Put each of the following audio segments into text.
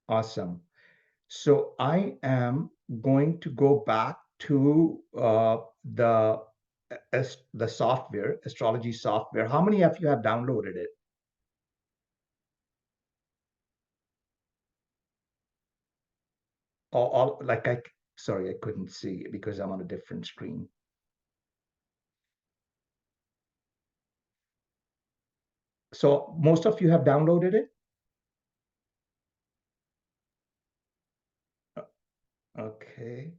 Awesome. So I am going to go back to the software, astrology software. How many of you have downloaded it? All like sorry, I couldn't see because I'm on a different screen. So most of you have downloaded it? Okay.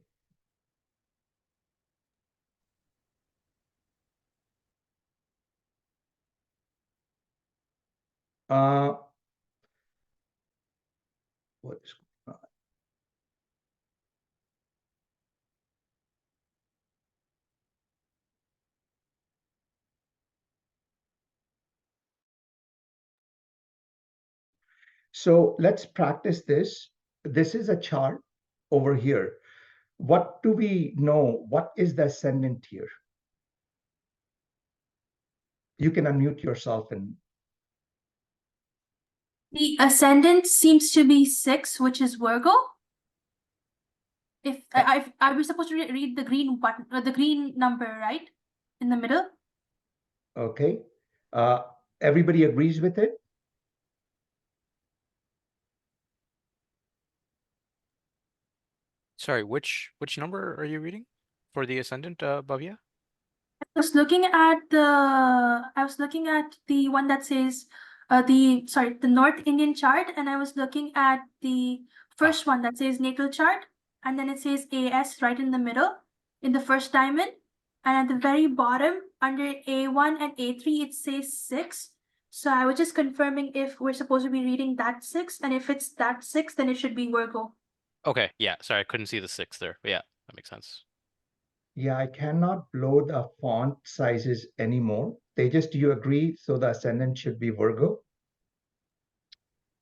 Uh, what is So let's practice this. This is a chart over here. What do we know? What is the ascendant here? You can unmute yourself and The ascendant seems to be 6, which is Virgo. If I was supposed to read the green button, the green number, right, in the middle. okay. Everybody agrees with it? Sorry, which number are you reading for the ascendant, Bhavya? I was looking at the one that says the North Indian chart, and I was looking at the first one that says natal chart, and then it says AS right in the middle in the first diamond, and at the very bottom under A1 and A3 it says 6. So I was just confirming if we're supposed to be reading that 6, and if it's that 6, then it should be Virgo. Okay, yeah, sorry, I couldn't see the 6 there, but yeah, that makes sense. Yeah, I cannot blow the font sizes anymore. Do you agree? So the ascendant should be Virgo?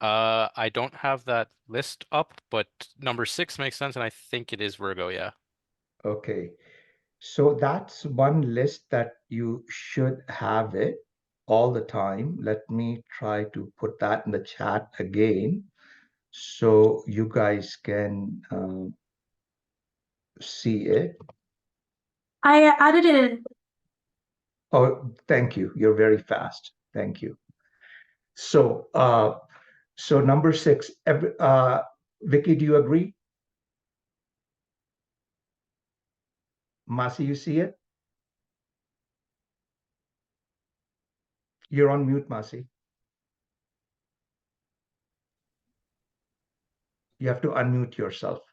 I don't have that list up, but number 6 makes sense, and I think it is Virgo, yeah. Okay. So that's one list that you should have it all the time. Let me try to put that in the chat again so you guys can see it. I added it in. Oh, thank you. You're very fast. Thank you. So, so number 6, Vicky, do you agree? Masi, you see it? You're on mute, Masi. You have to unmute yourself.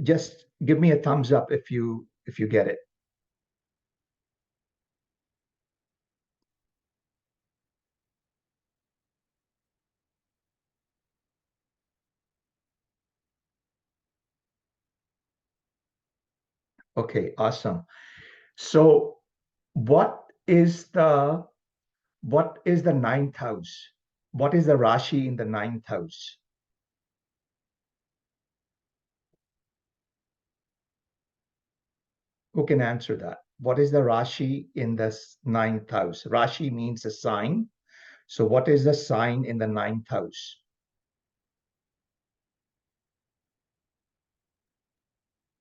Just give me a thumbs up if you get it. Okay, awesome. So what is the ninth house? What is the Rashi in the ninth house? Who can answer that? What is the Rashi in the ninth house? Rashi means a sign. So what is the sign in the ninth house?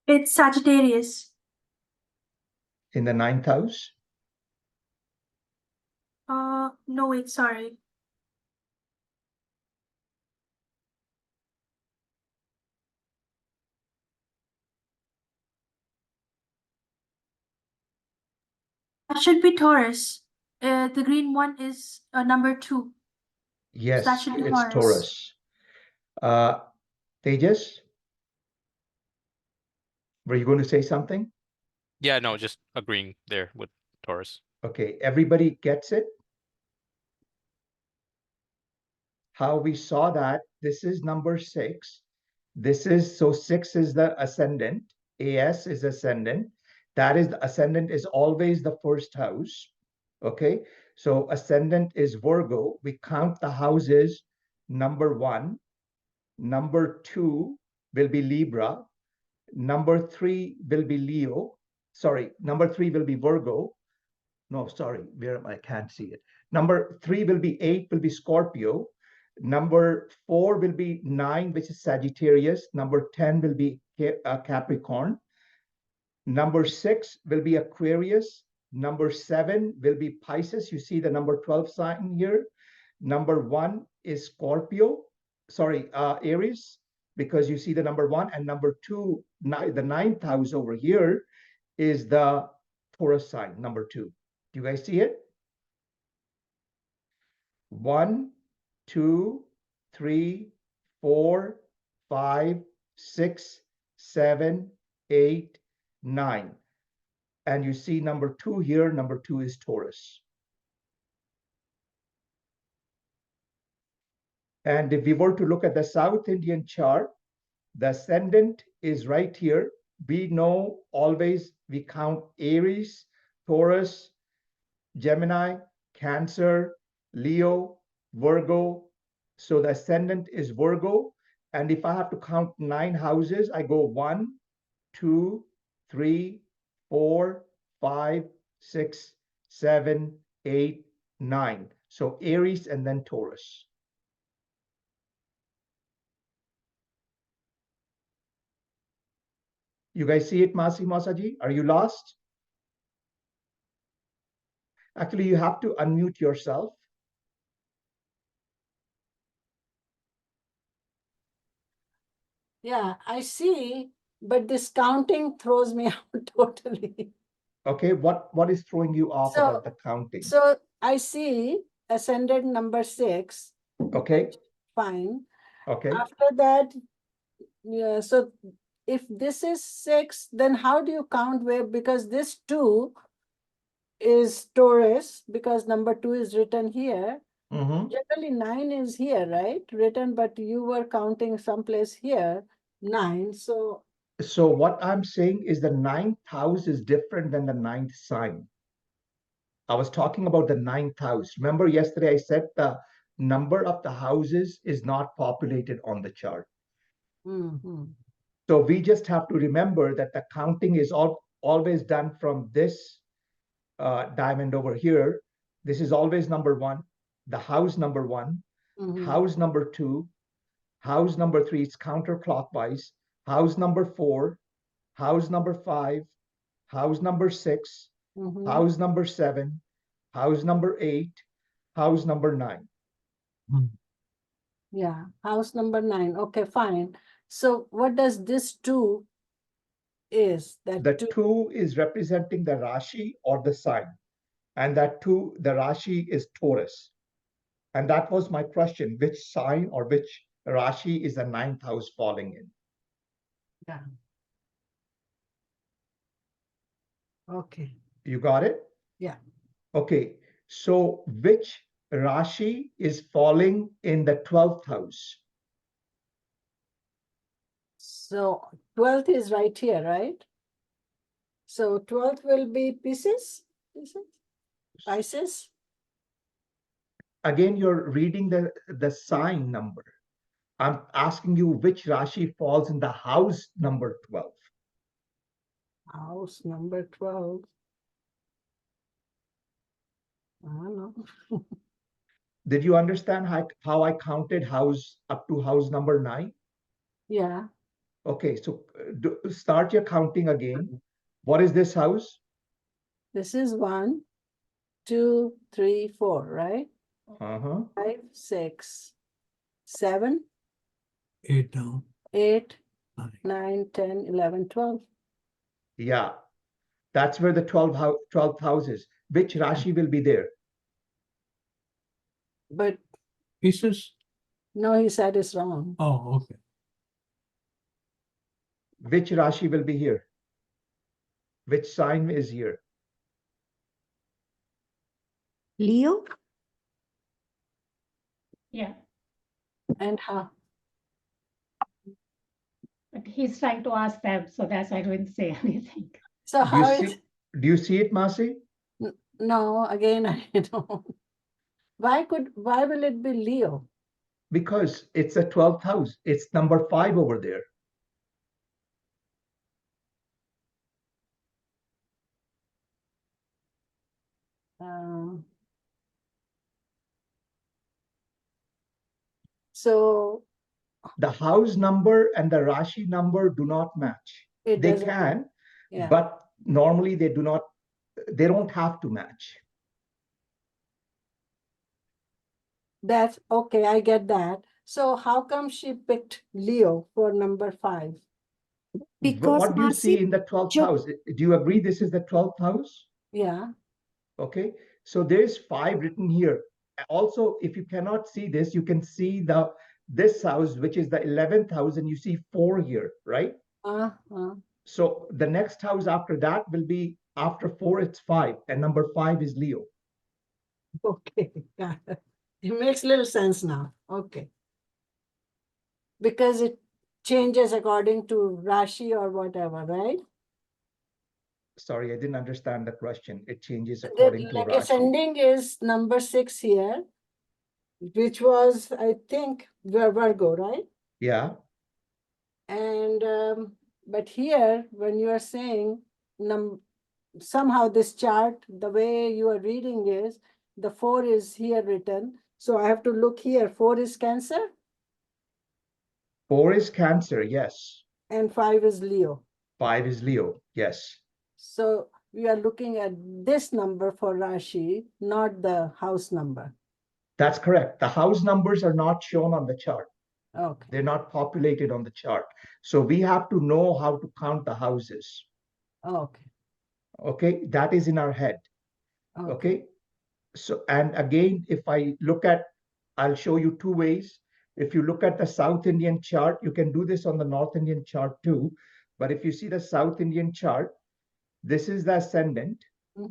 It's Sagittarius. In the ninth house? No, wait, sorry. That should be Taurus. The green one is number 2. Yes, So that should be it's Taurus. Tejas, were you going to say something? Yeah, no, just agreeing there with Taurus. Okay, everybody gets it? How we saw that this is number 6. So 6 is the ascendant. AS is ascendant. That is the ascendant is always the first house. Okay, so ascendant is Virgo. We count the houses. Number 1, number 2 will be Libra. Number 3 will be Leo. Sorry, number 3 will be Virgo. No, sorry, where I can't see it. Number 3 will be 8, will be Scorpio. Number 4 will be 9, which is Sagittarius. Number 10 will be Capricorn. Number 6 will be Aquarius. Number 7 will be Pisces. You see the number 12 sign here. Number 1 is Scorpio, sorry, Aries, because you see the number 1. And number 2, the 9th house over here is the Taurus sign, number 2. Do you guys see it? 1, 2, 3, 4, 5, 6, 7, 8, 9. And you see number 2 here, number 2 is Taurus. And if we were to look at the South Indian chart, the ascendant is right here. We know always we count Aries, Taurus, Gemini, Cancer, Leo, Virgo. So the ascendant is Virgo. And if I have to count 9 houses, I go 1, 2, 3, 4, 5, 6, 7, 8, 9. So Aries and then Taurus. You guys see it, Masi Masaji? Are you lost? Actually, you have to unmute yourself. Yeah, I see, but this counting throws me out totally. Okay, what is throwing you off So- about the counting? So I see ascendant number 6. Okay, Fine. okay. After that, yeah, so if this is 6, then how do you count where? Because this 2 is Taurus, because number 2 is written here. Mhm. Generally 9 is here, right? Written, but you were counting someplace here, 9. So So what I'm saying is the 9th house is different than the 9th sign. I was talking about the 9th house. Remember yesterday I said the number of the houses is not populated on the chart. mhm. So we just have to remember that the counting is always done from this diamond over here. This is always number 1, the house number 1, Mhm. house number 2, house number 3 is counterclockwise, house number 4, house number 5, house number 6, Mhm. house number 7, house number 8, house number 9. Yeah, house number 9. Okay, fine. So what does this 2 is? That The 2. 2 is representing the Rashi or the sign. And that 2, the Rashi is Taurus. And that was my question, which sign or which Rashi is the 9th house falling in? Yeah. Okay. You got it? Yeah. Okay, so which Rashi is falling in the 12th house? So 12th is right here, right? So 12th will be Pisces? Pisces? Again, you're reading the sign number. I'm asking you which Rashi falls in the house number 12. House number 12. I don't know. Did you understand how I counted house up to house number 9? Yeah. Okay, so start your counting again. What is this house? This is 1, 2, 3, 4, right? Uh-huh. 5, 6, 7, 8 down. 8, 9. 9, 10, 11, 12. Yeah, that's where the 12th house is. Which Rashi will be there? But Pieces? no, he said it's wrong. Oh, okay. Which Rashi will be here? Which sign is here? Leo? Yeah, And how? but he's trying to ask them, so that's why I didn't say anything. So Do you how see, is, do you see it, Masi? no, again, I don't. Why will it be Leo? Because it's a 12th house. It's number 5 over there. So The house number and the Rashi number do not match. it They doesn't, can, yeah, but normally they do not, they don't have to match. that's okay, I get that. So how come she picked Leo for number 5? Because What do you see Masi, in the 12th jo- house? Do you agree this is the 12th house? Yeah, Okay, so there's 5 written here. Also, if you cannot see this, you can see this house, which is the 11th house, and you see 4 here, right? uh-huh. So the next house after that will be after 4, it's 5, and number 5 is Leo. Okay, got it. It makes little sense now, okay. Because it changes according to Rashi or whatever, right? Sorry, I didn't understand the question. It changes The- according to Like Rashi. ascending is number 6 here, which was, I think, Virgo, right? Yeah, And but here, when you are saying somehow this chart, the way you are reading is the 4 is here written. So I have to look here. 4 is Cancer 4 is Cancer, yes. and 5 is Leo. 5 is Leo, yes. So we are looking at this number for Rashi, not the house number. That's correct. The house numbers are not shown on the chart. Okay, They're not populated on the chart. So we have to know how to count the houses. okay, Okay, that is in our head. okay. Okay, so, and again, if I look at, I'll show you 2 ways. If you look at the South Indian chart, you can do this on the North Indian chart too. But if you see the South Indian chart, this is the ascendant.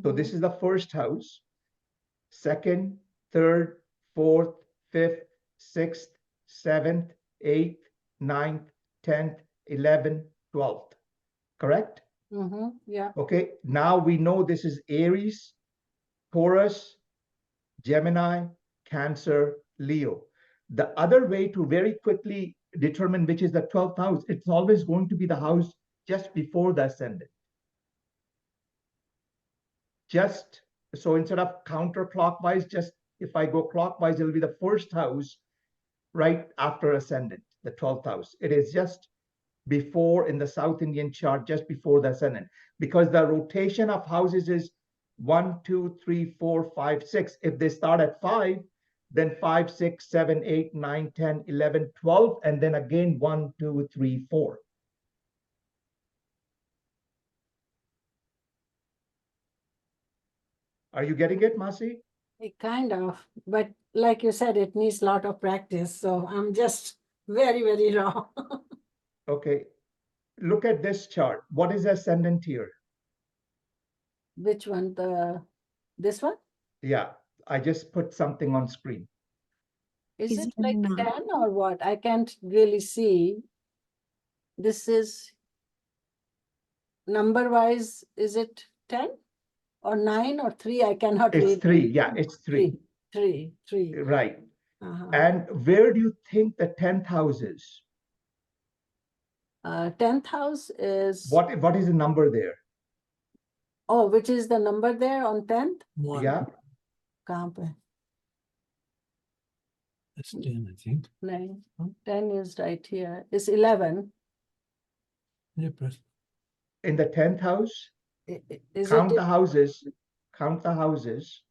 So this Mhm. is the first house, second, third, fourth, fifth, sixth, seventh, eighth, ninth, 10th, 11th, 12th. Correct? Yeah, Okay, now we know this is Aries, Taurus, Gemini, Cancer, Leo. The other way to very quickly determine which is the 12th house, it's always going to be the house just before the ascendant. Just so instead of counterclockwise, just if I go clockwise, it'll be the first house right after ascendant, the 12th house. It is just before in the South Indian chart, just before the ascendant, because the rotation of houses is 1, 2, 3, 4, 5, 6. If they start at 5, then 5, 6, 7, 8, 9, 10, 11, 12, and then again 1, 2, 3, 4. Are you getting it, Masi? kind of, but like you said, it needs a lot of practice. So I'm just very, very raw. Okay. Look at this chart. What is ascendant here? Which one? This one? Yeah, I just put something on screen. Is Is it it like nine? 10 or what? I can't really see. This is number wise, is it 10 or 9 or 3? I cannot It's read. 3. Yeah, it's 3. 3. Right. Uh-huh. And where do you think the 10th house is? 10th house is, What is the number there? oh, which is the number there on 10th? One. Yeah, कहाँ पे? That's 10, I think. 9. 10 is right here. It's 11. Yeah, press. in the 10th house. Is Count it the houses. Count the houses.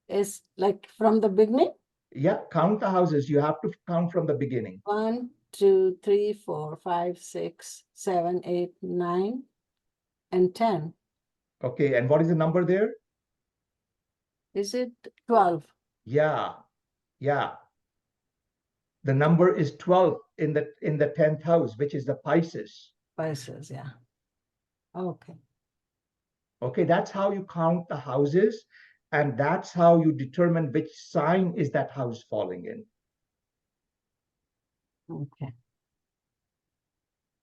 is like from the beginning? Yeah, count the houses. You have to count from the beginning. 1, 2, 3, 4, 5, 6, 7, 8, 9, and 10. Okay, and what is the number there? Is it 12? Yeah, yeah. The number is 12 in the 10th house, which is the Pisces. Pisces, yeah. Okay. Okay, that's how you count the houses, and that's how you determine which sign is that house falling in. Okay.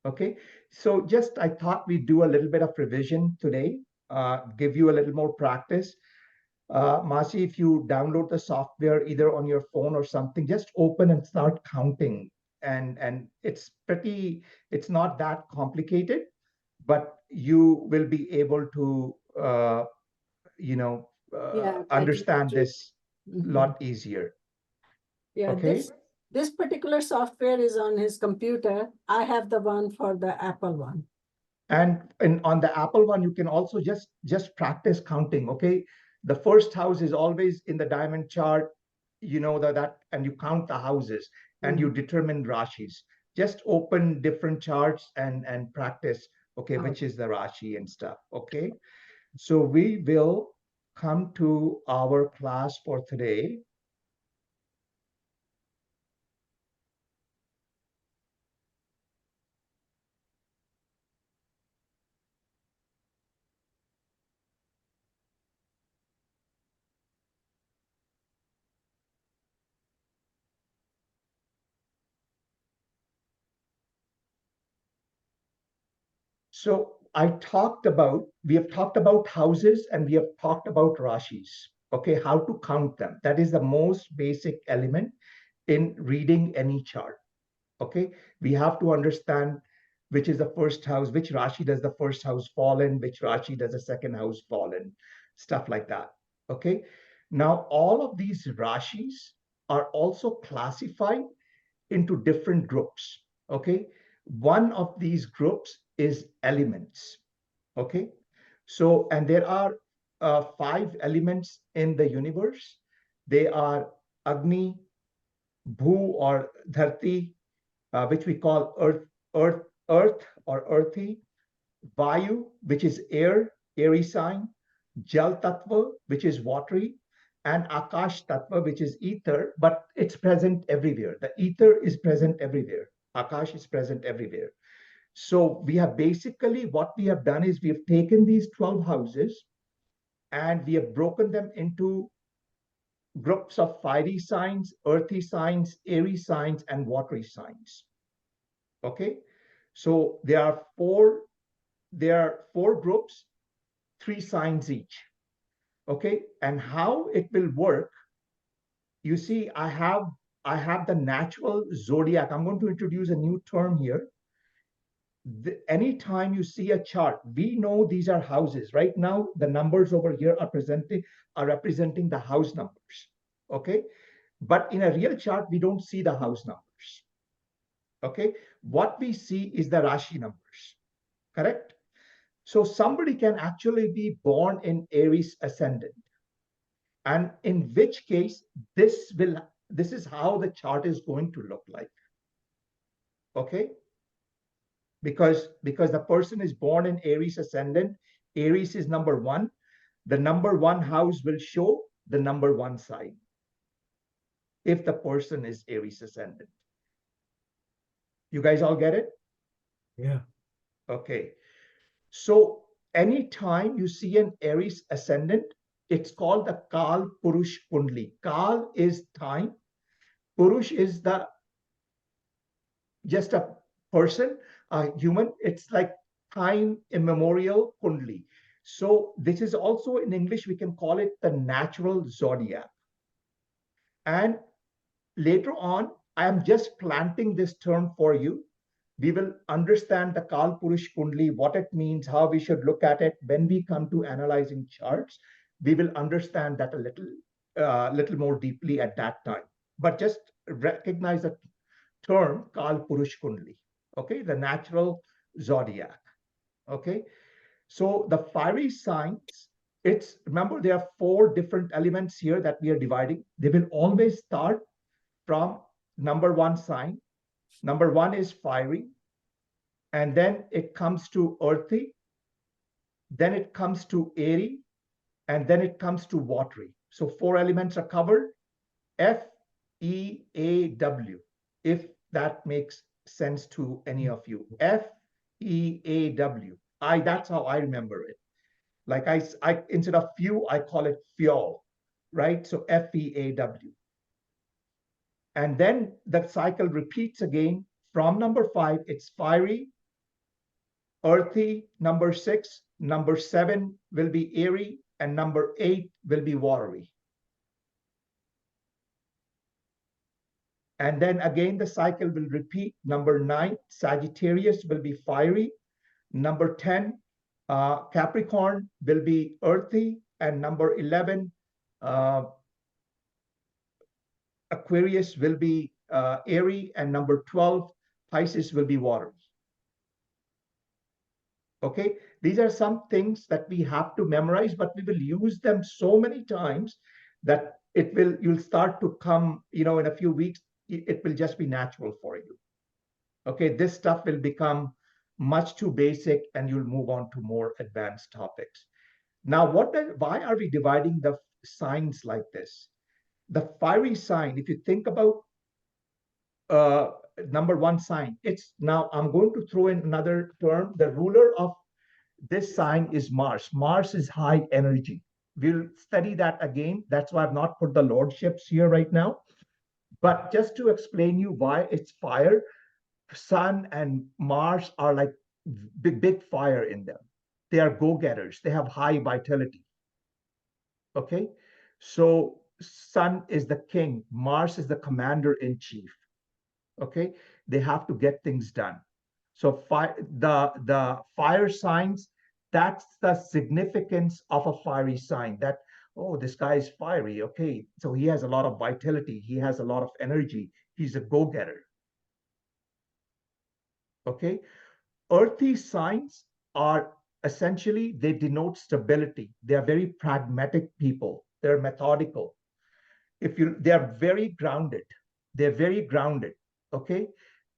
Okay, so just I thought we'd do a little bit of revision today, give you a little more practice. Masi, if you download the software either on your phone or something, just open and start counting. And it's not that complicated, but you will be able to Yeah, understand better. this a lot easier. Yeah, Okay. this particular software is on his computer. I have the one for the Apple one. And on the Apple one, you can also just practice counting. Okay, the first house is always in the diamond chart, that, and you count the houses and you determine Rashis. Just open different charts and practice. Okay, which is the Rashi and stuff. Okay, so we will come to our class for today. So we have talked about houses and we have talked about Rashis. Okay, how to count them. That is the most basic element in reading any chart. Okay, we have to understand which is the first house, which Rashi does the first house fall in, which Rashi does the second house fall in, stuff like that. Okay, now all of these Rashis are also classified into different groups. Okay, one of these groups is elements. Okay, so and there are 5 elements in the universe. They are Agni, Bhu or Dharti, which we call earth or earthy, Vayu, which is air, airy sign, Jal Tattva, which is watery, and Akash Tattva, which is ether, but it's present everywhere. The ether is present everywhere. Akash is present everywhere. So we have basically, what we have done is we have taken these 12 houses and we have broken them into groups of fiery signs, earthy signs, airy signs, and watery signs. Okay, so there are four groups, 3 signs each. Okay, and how it will work, you see, I have the natural zodiac. I'm going to introduce a new term here. Anytime you see a chart, we know these are houses. Right now, the numbers over here are representing the house numbers. Okay, but in a real chart, we don't see the house numbers. Okay, what we see is the Rashi numbers. Correct? So somebody can actually be born in Aries ascendant, and in which case this is how the chart is going to look like. Okay, because the person is born in Aries ascendant. Aries is number 1. The number 1 house will show the number 1 sign if the person is Aries ascendant. You guys all get it? Yeah. Okay, so anytime you see an Aries ascendant, it's called the Kal Purush Kundli. Kal is time, Purush is just a person, a human. It's like time immemorial Kundli. So this is also, in English, we can call it the natural zodiac. And later on, I am just planting this term for you. We will understand the Kal Purush Kundli, what it means, how we should look at it. When we come to analyzing charts, we will understand that a little more deeply at that time. But just recognize the term Kal Purush Kundli, okay, the natural zodiac. Okay, so the fiery signs, remember there are 4 different elements here that we are dividing. They will always start from number 1 sign. Number 1 is fiery, and then it comes to earthy, then it comes to airy, and then it comes to watery. So 4 elements are covered. F-E-A-W, if that makes sense to any of you. F-E-A-W. That's how I remember it. Like I instead of few, I call it fuel, right? So F-E-A-W. And then the cycle repeats again. From number 5, it's fiery, earthy, number 6, number 7 will be airy, and number 8 will be watery. And then again, the cycle will repeat. Number 9, Sagittarius will be fiery. Number 10, Capricorn will be earthy. and number 11, Aquarius will be airy, and number 12, Pisces will be watery. Okay, these are some things that we have to memorize, but we will use them so many times that you'll start to come, in a few weeks, it will just be natural for you. Okay, this stuff will become much too basic and you'll move on to more advanced topics. Now, why are we dividing the signs like this? The fiery sign, if you think about number one sign, now I'm going to throw in another term. The ruler of this sign is Mars. Mars is high energy. We'll study that again. That's why I've not put the lordships here right now. But just to explain you why it's fire, Sun and Mars are like big fire in them. They are go-getters. They have high vitality. Okay, so Sun is the king. Mars is the commander-in-chief. Okay, they have to get things done. So the fire signs, that's the significance of a fiery sign, that, oh, this guy is fiery. Okay, so he has a lot of vitality. He has a lot of energy. He's a go-getter. Okay, earthy signs are essentially, they denote stability. They are very pragmatic people. They're methodical. They are very grounded. They're very grounded. Okay,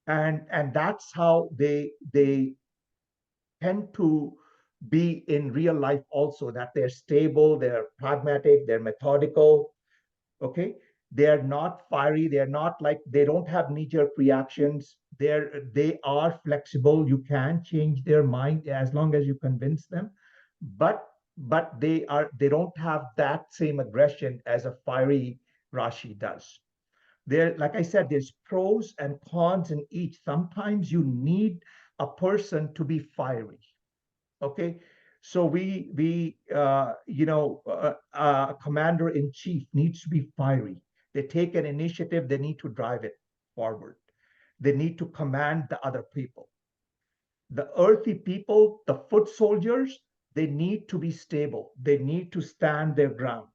and that's how they tend to be in real life also, that they're stable, they're pragmatic, they're methodical. Okay, they're not fiery, they're not like, they don't have knee-jerk reactions. They are flexible. You can change their mind as long as you convince them, but they don't have that same aggression as a fiery Rashi does. Like I said, there's pros and cons in each. Sometimes you need a person to be fiery. Okay, so commander in chief needs to be fiery. They take an initiative, they need to drive it forward. They need to command the other people. The earthy people, the foot soldiers, they need to be stable. They need to stand their ground.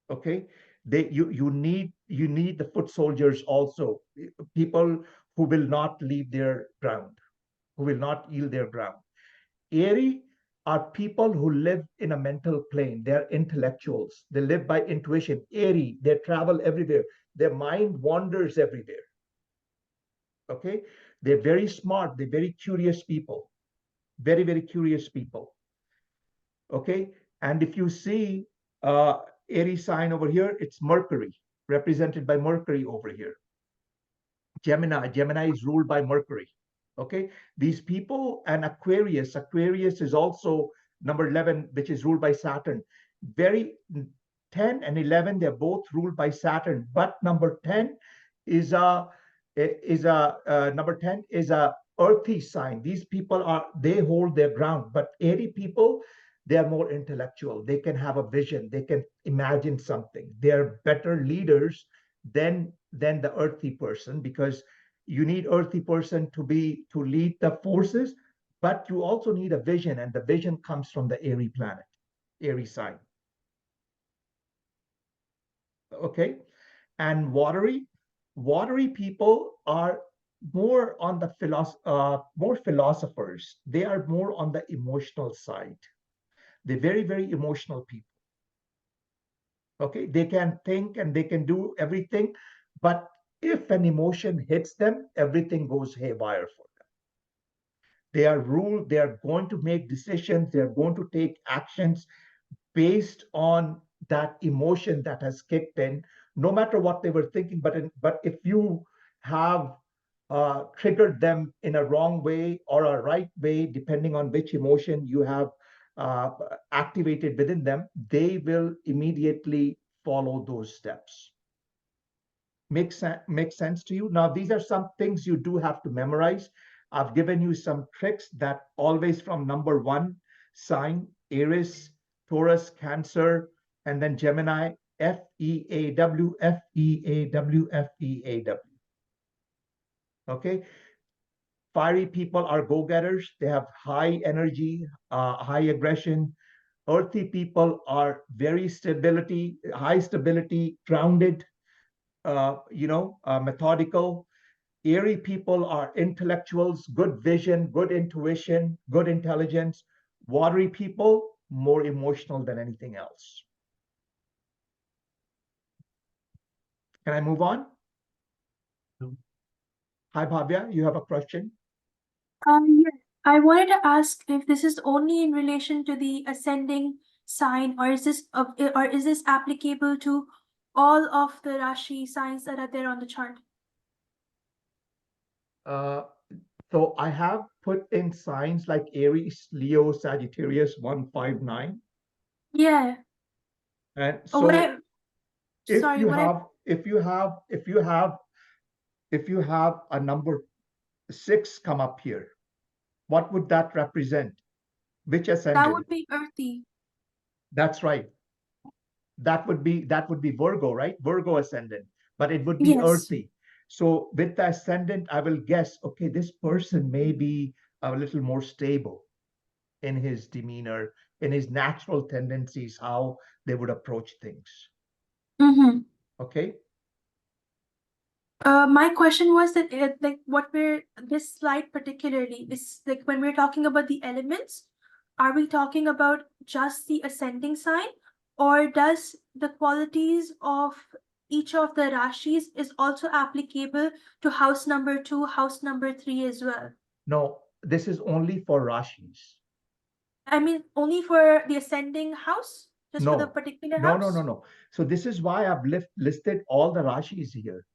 Okay, you need the foot soldiers also, people who will not leave their ground, who will not yield their ground. Airy are people who live in a mental plane. They're intellectuals. They live by intuition. Airy, they travel everywhere. Their mind wanders everywhere. Okay, they're very smart. They're very curious people. Very, very curious people. Okay, and if you see Aries sign over here, it's Mercury, represented by Mercury over here. Gemini is ruled by Mercury. Okay, these people, and Aquarius is also number 11, which is ruled by Saturn. 10 and 11, they're both ruled by Saturn, but number 10 is a earthy sign. These people they hold their ground, but Aries people, they are more intellectual. They can have a vision. They can imagine something. They're better leaders than the earthy person, because you need earthy person to lead the forces, but you also need a vision, and the vision comes from the Aries planet, Aries sign. Okay, and watery people are more on the more philosophers. They are more on the emotional side. They're very, very emotional people. Okay, they can think and they can do everything, but if an emotion hits them, everything goes haywire for them. They are ruled, they are going to make decisions, they are going to take actions based on that emotion that has kicked in, no matter what they were thinking. But if you have triggered them in a wrong way or a right way, depending on which emotion you have activated within them, they will immediately follow those steps. Make sense to you? Now, these are some things you do have to memorize. I've given you some tricks that always from number 1 sign, Aries, Taurus, Cancer, and then Gemini, FEAW, FEAW, FEAW. Okay. Fiery people are go-getters. They have high energy, high aggression. Earthy people are very high stability, grounded, methodical. Airy people are intellectuals, good vision, good intuition, good intelligence. Watery people, more emotional than anything else. Can I move on? No. Hi, Bhavya, you have a question? Yes. I wanted to ask if this is only in relation to the ascending sign, or is this applicable to all of the Rashi signs that are there on the chart? So I have put in signs like Aries, Leo, Sagittarius 159. Yeah. And Oh, what so I if sorry, you what I have a number 6 come up here, what would that represent? Which that ascendant? would be earthy. That's right. That would be Virgo, right? Virgo ascendant, but it would be Yes. earthy. So with the ascendant, I will guess, okay, this person may be a little more stable in his demeanor, in his natural tendencies, how they would approach things. Mm-hmm. Okay. My question was that this slide particularly is like when we're talking about the elements, are we talking about just the ascending sign, or does the qualities of each of the Rashis is also applicable to house number 2, house number 3 as well? No, this is only for Rashis. I mean, only for the ascending house, just for the No, particular no, house? no. So this is why I've listed all the Rashis here.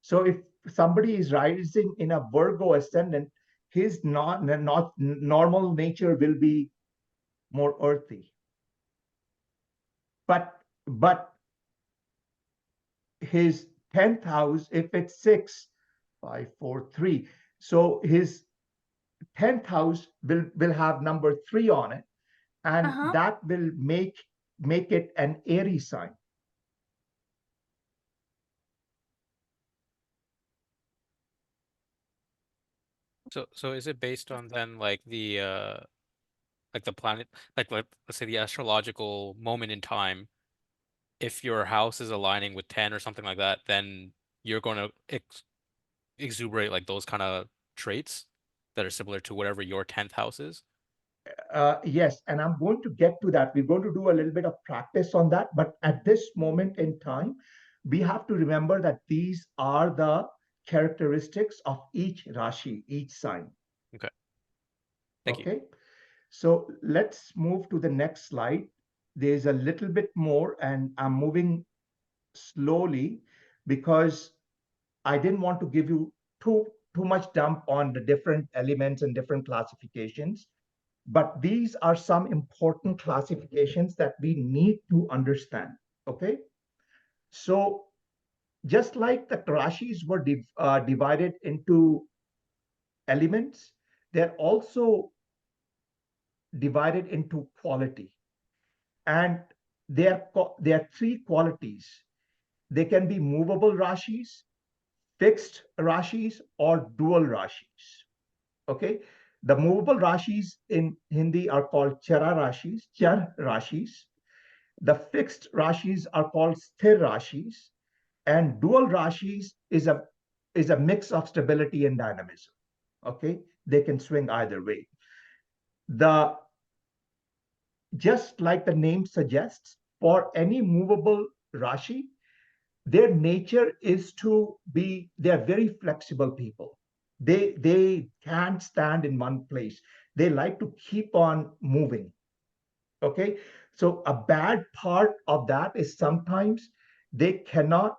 So if somebody is rising in a Virgo ascendant, his not normal nature will be more earthy. But his 10th house, if it's 6, 5, 4, 3, so his 10th house will have number 3 on it, and Uh-huh. that will make it an Aries sign. So is it based on then like the planet, like let's say the astrological moment in time? If your house is aligning with 10 or something like that, then you're going to exuberate like those kind of traits that are similar to whatever your 10th house is. Yes, and I'm going to get to that. We're going to do a little bit of practice on that. But at this moment in time, we have to remember that these are the characteristics of each Rashi, each sign. Okay. Thank you. Okay. So let's move to the next slide. There's a little bit more, and I'm moving slowly because I didn't want to give you too much dump on the different elements and different classifications. But these are some important classifications that we need to understand. Okay. So just like the Rashis were divided into elements, they're also divided into quality. And there are 3 qualities. They can be movable Rashis, fixed Rashis, or dual Rashis. Okay. The movable Rashis in Hindi are called Chara Rashis, Char Rashis. The fixed Rashis are called Sthir Rashis, and dual Rashis is a mix of stability and dynamism. Okay, they can swing either way. The Just like the name suggests, for any movable Rashi, their nature is to be, they are very flexible people. They can't stand in one place. They like to keep on moving. Okay. So a bad part of that is sometimes they cannot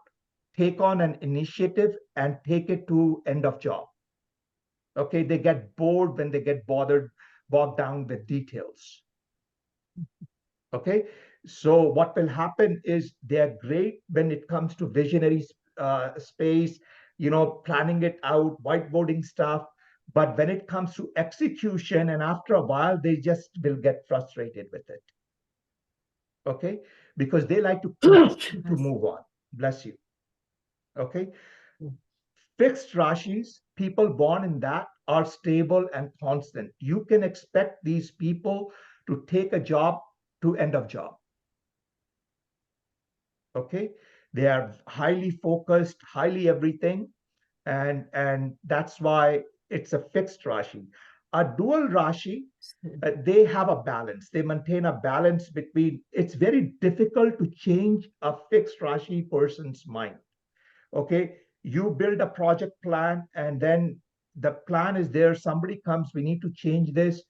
take on an initiative and take it to end of job. Okay. They get bored when they get bogged down with details. Okay. So what will happen is they're great when it comes to visionary space, planning it out, whiteboarding stuff. But when it comes to execution, and after a while, they just will get frustrated with it. Okay, because they like to move on. Bless you. Okay, fixed Rashis, people born in that are stable and constant. You can expect these people to take a job to end of job. Okay, they are highly focused, highly everything, and that's why it's a fixed Rashi. A dual Rashi, they have a balance. They maintain a balance between. It's very difficult to change a fixed Rashi person's mind. Okay, you build a project plan, and then the plan is there. Somebody comes, we need to change this.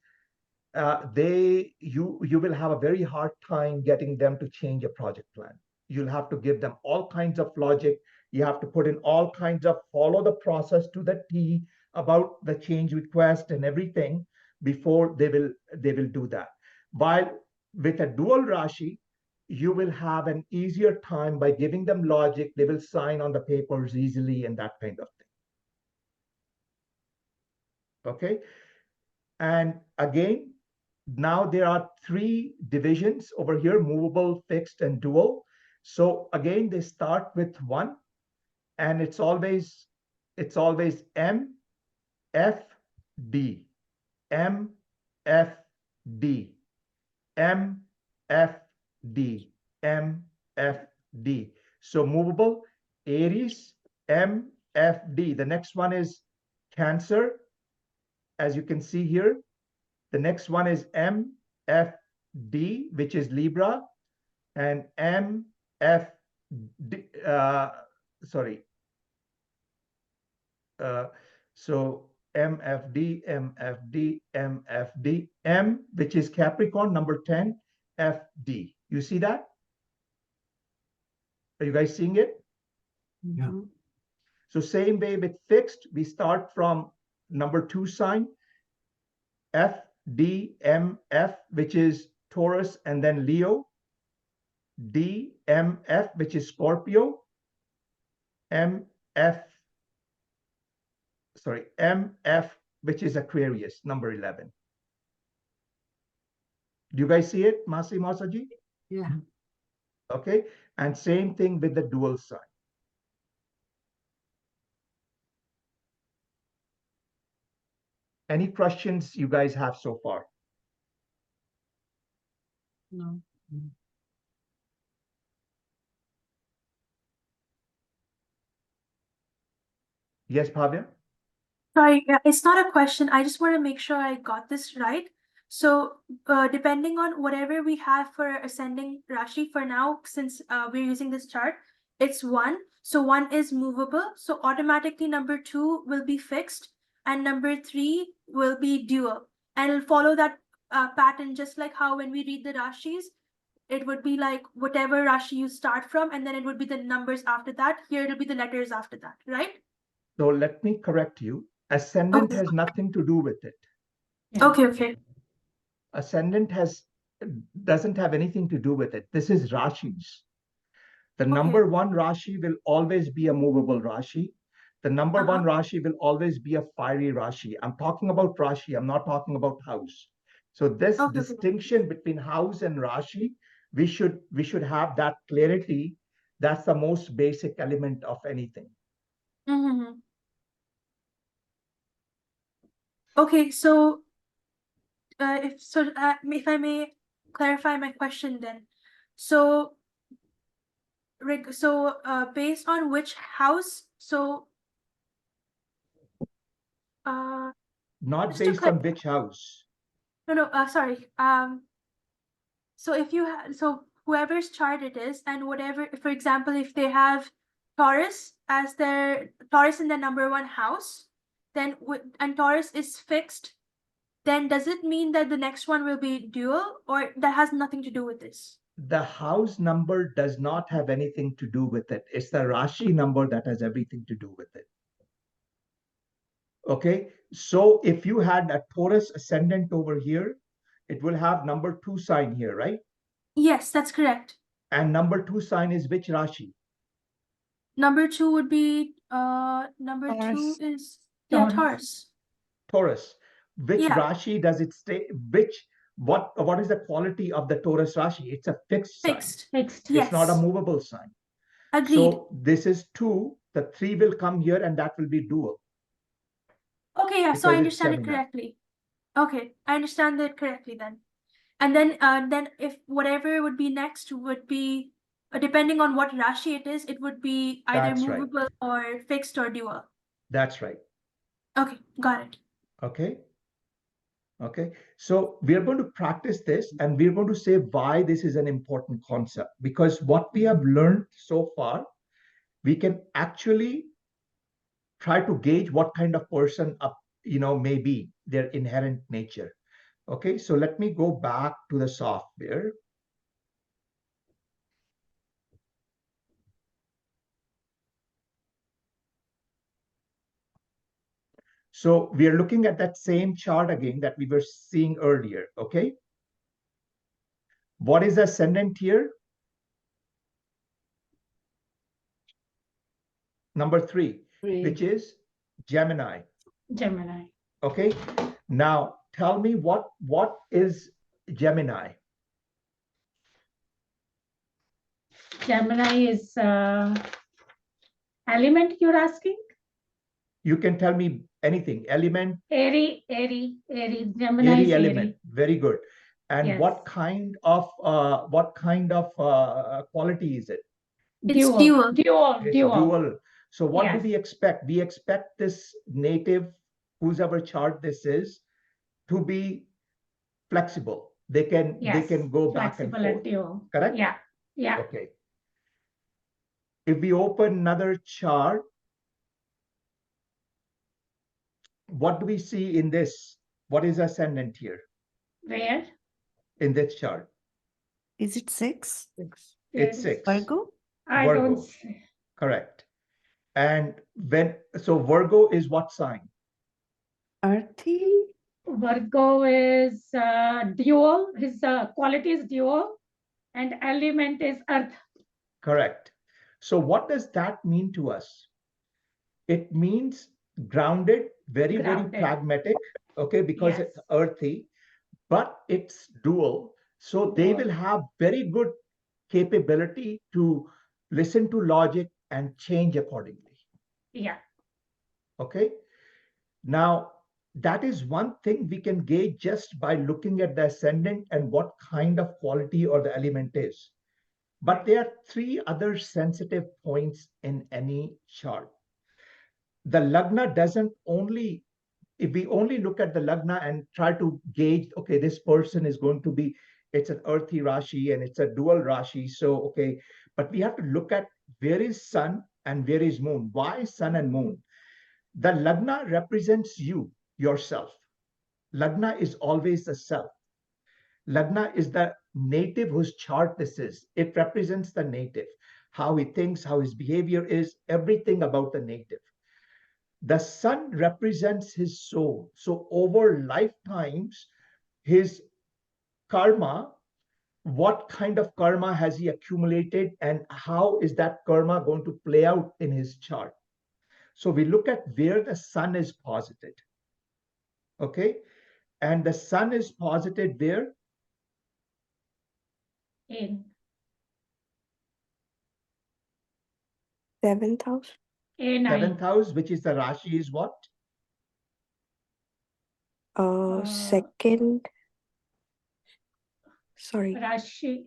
You will have a very hard time getting them to change a project plan. You'll have to give them all kinds of logic. You have to put in all kinds of follow the process to the T about the change request and everything before they will do that. While with a dual Rashi, you will have an easier time by giving them logic. They will sign on the papers easily and that kind of thing. Okay. And again, now there are three divisions over here: movable, fixed, and dual. So again, they start with one, and it's always M, F, D, M, F, D, M, F, D, M, F, D. So movable, Aries, M, F, D. The next one is Cancer, as you can see here. The next one is MFD, which is Libra, and MFD, so MFD, MFD, MFD, M, which is Capricorn, number 10, FD. You see that? Are you guys seeing it? Yeah. So same way with fixed, we start from number 2 sign, FDMF, which is Taurus, and then Leo, DMF, which is Scorpio, MF, which is Aquarius, number 11. Do you guys see it, Masi Masaji? Yeah. Okay, and same thing with the dual sign. Any questions you guys have so far? No. Yes, Bhavya? Sorry, it's not a question. I just want to make sure I got this right. So, depending on whatever we have for ascending Rashi for now, since we're using this chart, it's 1. So 1 is movable. So automatically number 2 will be fixed, and number 3 will be dual. And it'll follow that pattern, just like how when we read the Rashis, it would be like whatever Rashi you start from, and then it would be the numbers after that. Here it'll be the letters after that, right? So let me correct you. Ascendant Okay. has nothing to do with it. Yeah. Okay. Ascendant doesn't have anything to do with it. This is Rashis. The number 1 Rashi will always be a movable Rashi. The number 1 Rashi will always be a fiery Rashi. I'm talking about Rashi. I'm not talking about house. So this distinction between house and Rashi, we should have that clarity. That's the most basic element of anything. Mm-hmm. Okay, so if I may clarify my question then. So based on which house, so Not just to based on which house. sorry. So if you so whoever's chart it is, and whatever, for example, if they have Taurus as Taurus in their number 1 house, then and Taurus is fixed, then does it mean that the next one will be dual, or that has nothing to do with this? The house number does not have anything to do with it. It's the Rashi number that has everything to do with it. Okay, so if you had a Taurus ascendant over here, it will have number 2 sign here, right? Yes, that's correct. And number 2 sign is which Rashi? Number 2 would be number 2 Taurus. is Taurus. Taurus. Taurus. Which Yeah. Rashi does it stay? What is the quality of the Taurus Rashi? It's a fixed sign. Fixed. Yes. It's not a movable sign. Agreed. So this is 2. The 3 will come here, and that will be dual. Okay, yeah, so I because it's understand it Gemini. correctly. Okay, I understand that correctly then. And then if whatever would be next would be, depending on what Rashi it is, it would be either That's right. movable or fixed or dual. That's right. Okay, got it. Okay. Okay. So we are going to practice this and we're going to say why this is an important concept, because what we have learned so far, we can actually try to gauge what kind of person may be, their inherent nature. Okay. So let me go back to the software. So we are looking at that same chart again that we were seeing earlier, okay? What is the ascendant here? Number 3, which is Gemini, Gemini. okay? Now, tell me what is Gemini? Gemini is element you're asking? You can tell me anything, element, Airy. Gemini is airy airy. element, very good. And Yes. what kind of quality is it? It's dual. It's dual. So what do Yes. we expect? We expect this native, whose our chart this is, to be flexible. They can Yes. go back and Flexible forth. and dual. Correct? Yeah. Okay. If we open another chart, what do we see in this? What is ascendant here Where? in this chart? Is it 6? It's Yes. 6. Virgo? I Virgo. don't see. Correct. And so Virgo is what sign? Earthy? Virgo is dual. His quality is dual, and element is earth. Correct. So what does that mean to us? It means grounded, very Grounded. pragmatic, okay, because Yes. it's earthy, but it's dual. So they Dual. will have very good capability to listen to logic and change accordingly. Yeah. Okay. Now, that is one thing we can gauge just by looking at the ascendant and what kind of quality or the element is. But there are 3 other sensitive points in any chart. The Lagna doesn't only, if we only look at the Lagna and try to gauge, okay, this person is going to be, it's an earthy Rashi and it's a dual Rashi. So, okay, but we have to look at where is sun and where is moon. Why sun and moon? The Lagna represents you, yourself. Lagna is always the self. Lagna is the native whose chart this is. It represents the native, how he thinks, how his behavior is, everything about the native. The sun represents his soul. So over lifetimes, his karma, what kind of karma has he accumulated and how is that karma going to play out in his chart? So we look at where the sun is posited. Okay. And the sun is posited where? In 7th house? A9. 7th house, which is the Rashi is what? Second. Sorry. Rashi.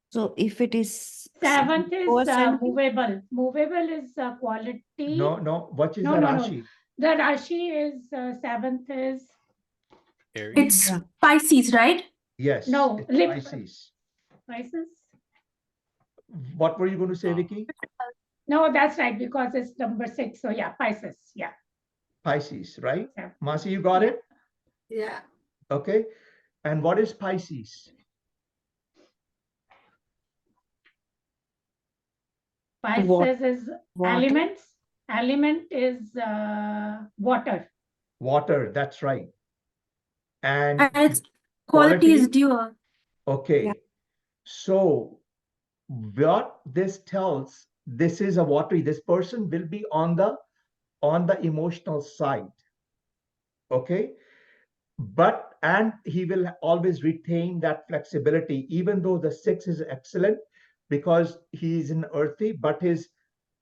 So if it is 7th is ascending? movable. Movable is quality. No. What is No, the no. Rashi? The Rashi is 7th is Aries. It's Yeah. Pisces, right? Yes. No, it's lip- Pisces. Pisces. What were you going to say, Vicky? No, that's right, because it's number 6. So yeah, Pisces. Yeah. Pisces, right? Yeah. Masi, you got it? Yeah. Okay. And what is Pisces? Pisces is Water. elements. Element is water. Water, that's right. And And its quality is dual. okay. Yeah. So what this tells, this is a watery, this person will be on the emotional side. Okay. And he will always retain that flexibility, even though the 6 is excellent because he's in earthy, but his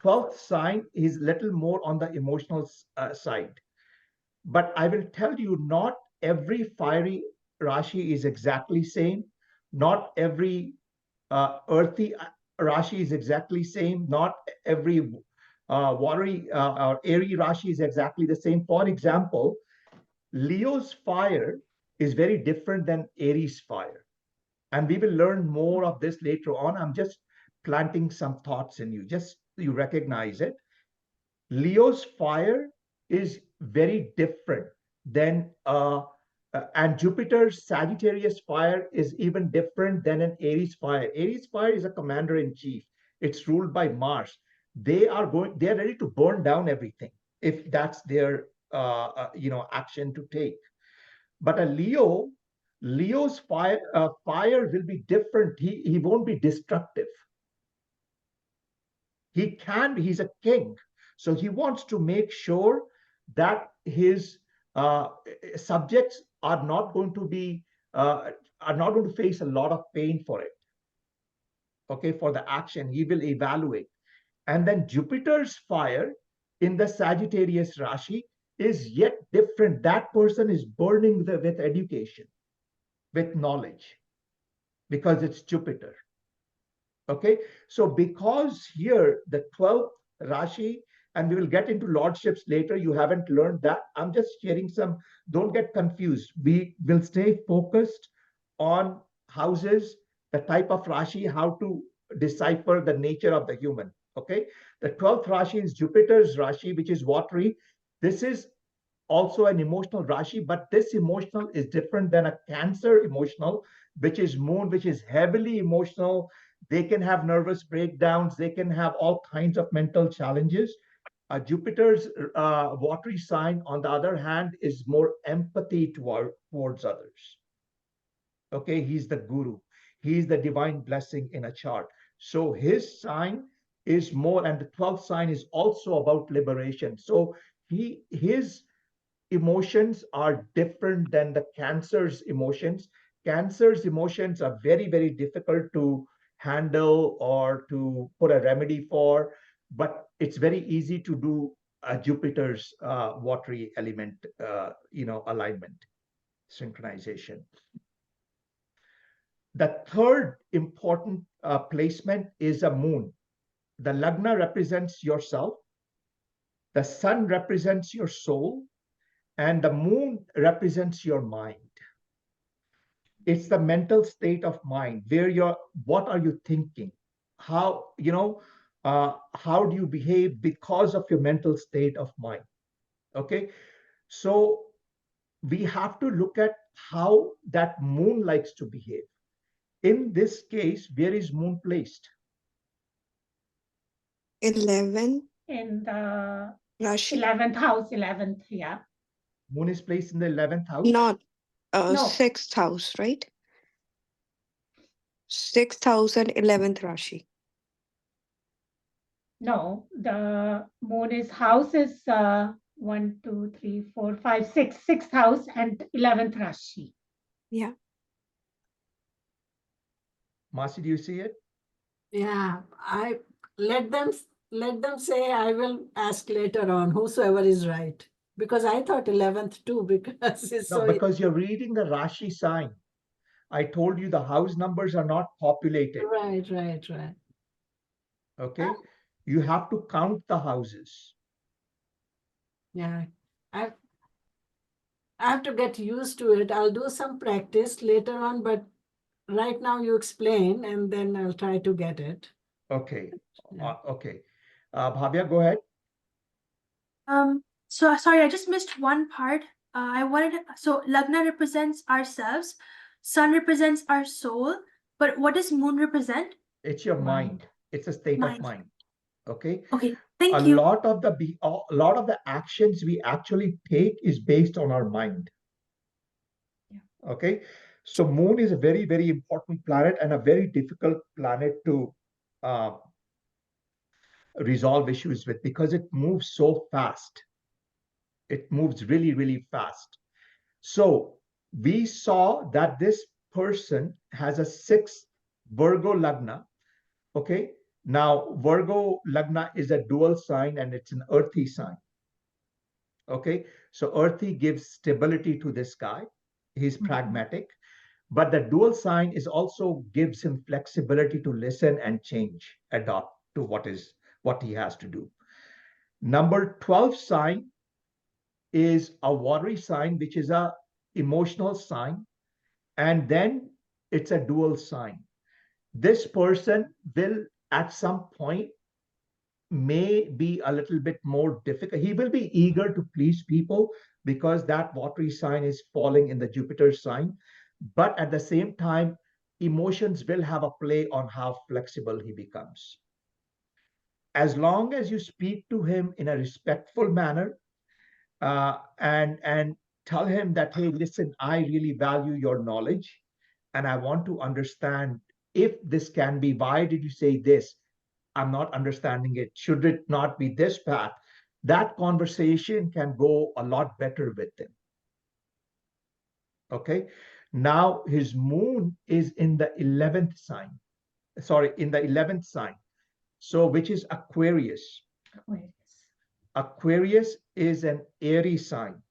12th sign is little more on the emotional side. But I will tell you, not every fiery Rashi is exactly same. Not every earthy Rashi is exactly same. Not every watery or airy Rashi is exactly the same. For example, Leo's fire is very different than Aries fire. And we will learn more of this later on. I'm just planting some thoughts in you, just so you recognize it. Leo's fire is very different than, and Jupiter's Sagittarius fire is even different than an Aries fire. Aries fire is a commander in chief. It's ruled by Mars. They're ready to burn down everything if that's their, action to take. But a Leo's fire will be different. He won't be destructive. He's a king. So he wants to make sure that his subjects are not going to be, are not going to face a lot of pain for it. Okay, for the action, he will evaluate. And then Jupiter's fire in the Sagittarius Rashi is yet different. That person is burning with education, with knowledge, because it's Jupiter. Okay, so because here the 12th Rashi, and we will get into lordships later, you haven't learned that. I'm just sharing some, don't get confused. We will stay focused on houses, the type of Rashi, how to decipher the nature of the human. Okay, the 12th Rashi is Jupiter's Rashi, which is watery. This is also an emotional Rashi, but this emotional is different than a Cancer emotional, which is moon, which is heavily emotional. They can have nervous breakdowns. They can have all kinds of mental challenges. Jupiter's watery sign, on the other hand, is more empathy towards others. Okay, he's the guru. He's the divine blessing in a chart. So his sign is more, and the 12th sign is also about liberation. So his emotions are different than the Cancer's emotions. Cancer's emotions are very, very difficult to handle or to put a remedy for, but it's very easy to do Jupiter's watery element, alignment, synchronization. The third important placement is a moon. The Lagna represents yourself. The sun represents your soul, and the moon represents your mind. It's the mental state of mind where what are you thinking? How, how do you behave because of your mental state of mind? Okay. So we have to look at how that moon likes to behave. In this case, where is moon placed? 11 In the Rashi. 11th house, 11th, yeah. Moon is placed in the 11th house. Not No. 6th house, right? 6th house and 11th Rashi. No, the moon is house is 1, 2, 3, 4, 5, 6, 6th house and 11th Rashi. Yeah. Masi, do you see it? Yeah, I let them say. I will ask later on, whosoever is right, because I thought 11th too, because it's No, so because you're reading the Rashi sign. I told you the house numbers are not populated. right. Okay. You have to count the houses. Yeah, I have to get used to it. I'll do some practice later on, but right now you explain, and then I'll try to get it. Okay. Yeah. Okay. Bhavya, go ahead. So sorry, I just missed one part. So Lagna represents ourselves, sun represents our soul, but what does moon represent? It's your mind. It's a state of Mind. mind. Okay. Okay, A thank you. lot of the actions we actually take is based on our mind. Yeah. Okay. So moon is a very, very important planet and a very difficult planet to resolve issues with because it moves so fast. It moves really, really fast. So we saw that this person has a 6th Virgo Lagna. Okay. Now, Virgo Lagna is a dual sign and it's an earthy sign. Okay. So earthy gives stability to this guy. He's Mhm. pragmatic, but the dual sign is also gives him flexibility to listen and change, adapt to what he has to do. Number 12 sign is a watery sign, which is a emotional sign, and then it's a dual sign. This person will at some point may be a little bit more difficult. He will be eager to please people because that watery sign is falling in the Jupiter sign. But at the same time, emotions will have a play on how flexible he becomes. As long as you speak to him in a respectful manner, and tell him that, hey, listen, I really value your knowledge, and I want to understand if this can be. Why did you say this? I'm not understanding it. Should it not be this path? That conversation can go a lot better with him. Okay. Now his moon is in the 11th sign. Sorry, in the 11th sign. So, which is Aquarius. Aquarius. Aquarius is an airy sign,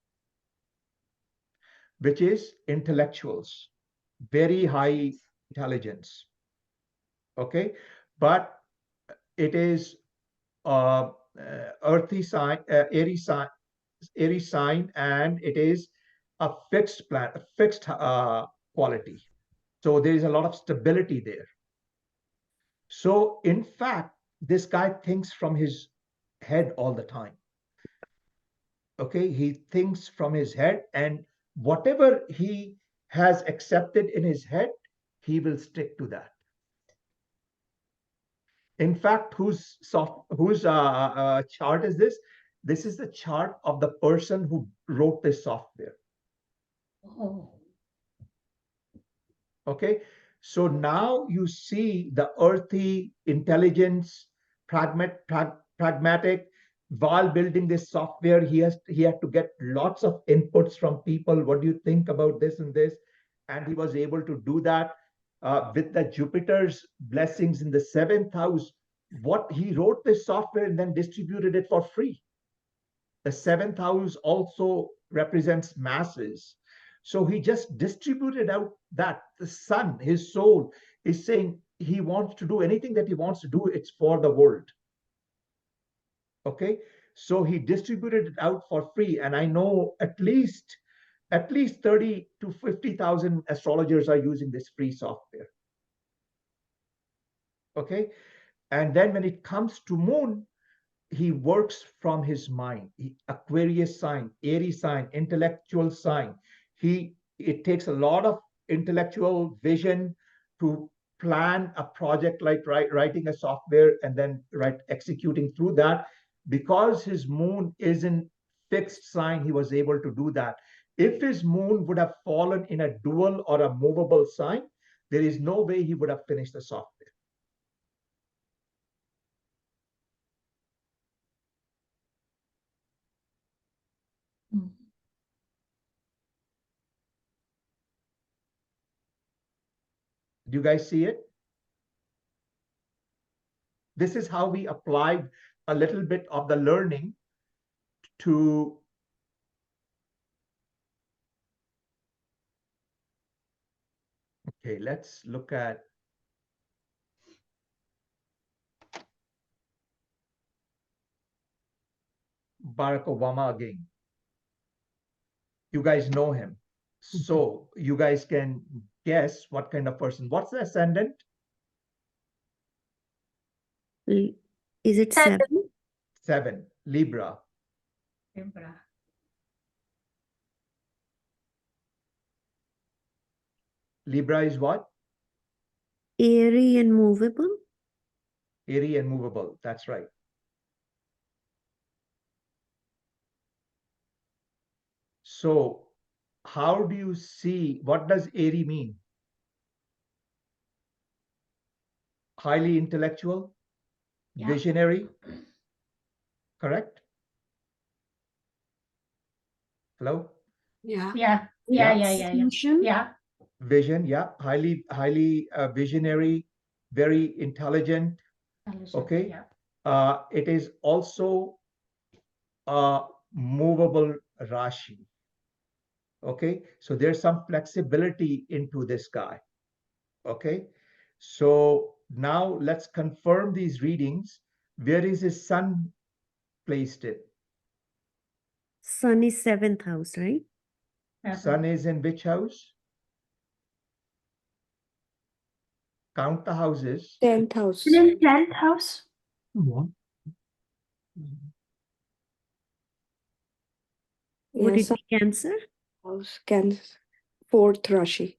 which is intellectuals, very high intelligence. Okay. But it is earthy sign, airy sign, and it is a fixed quality. So there is a lot of stability there. So in fact, this guy thinks from his head all the time. Okay, he thinks from his head, and whatever he has accepted in his head, he will stick to that. In fact, whose chart is this? This is the chart of the person who wrote this software. Oh. Okay, so now you see the earthy intelligence, pragmatic. While building this software, he had to get lots of inputs from people. What do you think about this and this? And he was able to do that with the Jupiter's blessings in the 7th house. What he wrote this software and then distributed it for free. The 7th house also represents masses. So he just distributed out that. The sun, his soul, is saying he wants to do anything that he wants to do, it's for the world. Okay. So he distributed it out for free. And I know at least 30 to 50,000 astrologers are using this free software. Okay. And then when it comes to moon, he works from his mind. Aquarius sign, Aries sign, intellectual sign. It takes a lot of intellectual vision to plan a project like writing a software and then executing through that. Because his moon is in fixed sign, he was able to do that. If his moon would have fallen in a dual or a movable sign, there is no way he would have finished the software. Mm. Do you guys see it? This is how we applied a little bit of the learning to okay, let's look at Barack Obama again. You guys know him. So you guys can guess what kind of person. What's the ascendant? Is it Seven. 7? 7, Libra. Libra. Libra is what? Airy and movable? Airy and movable. That's right. So how do you see, what does airy mean? Highly intellectual, Yeah. visionary, correct? Hello? Yeah. Yeah. Execution? Yeah. Vision, yeah, highly visionary, very intelligent. Intelligent, Okay. Yeah. It is also a movable Rashi. Okay, so there's some flexibility into this guy. Okay, so now let's confirm these readings. Where is his sun placed in? Sun is 7th house, right? Sun is in which house? Count the houses. 10th house. And in 10th house. What? Would it be Cancer? House, Cancer. 4th Rashi.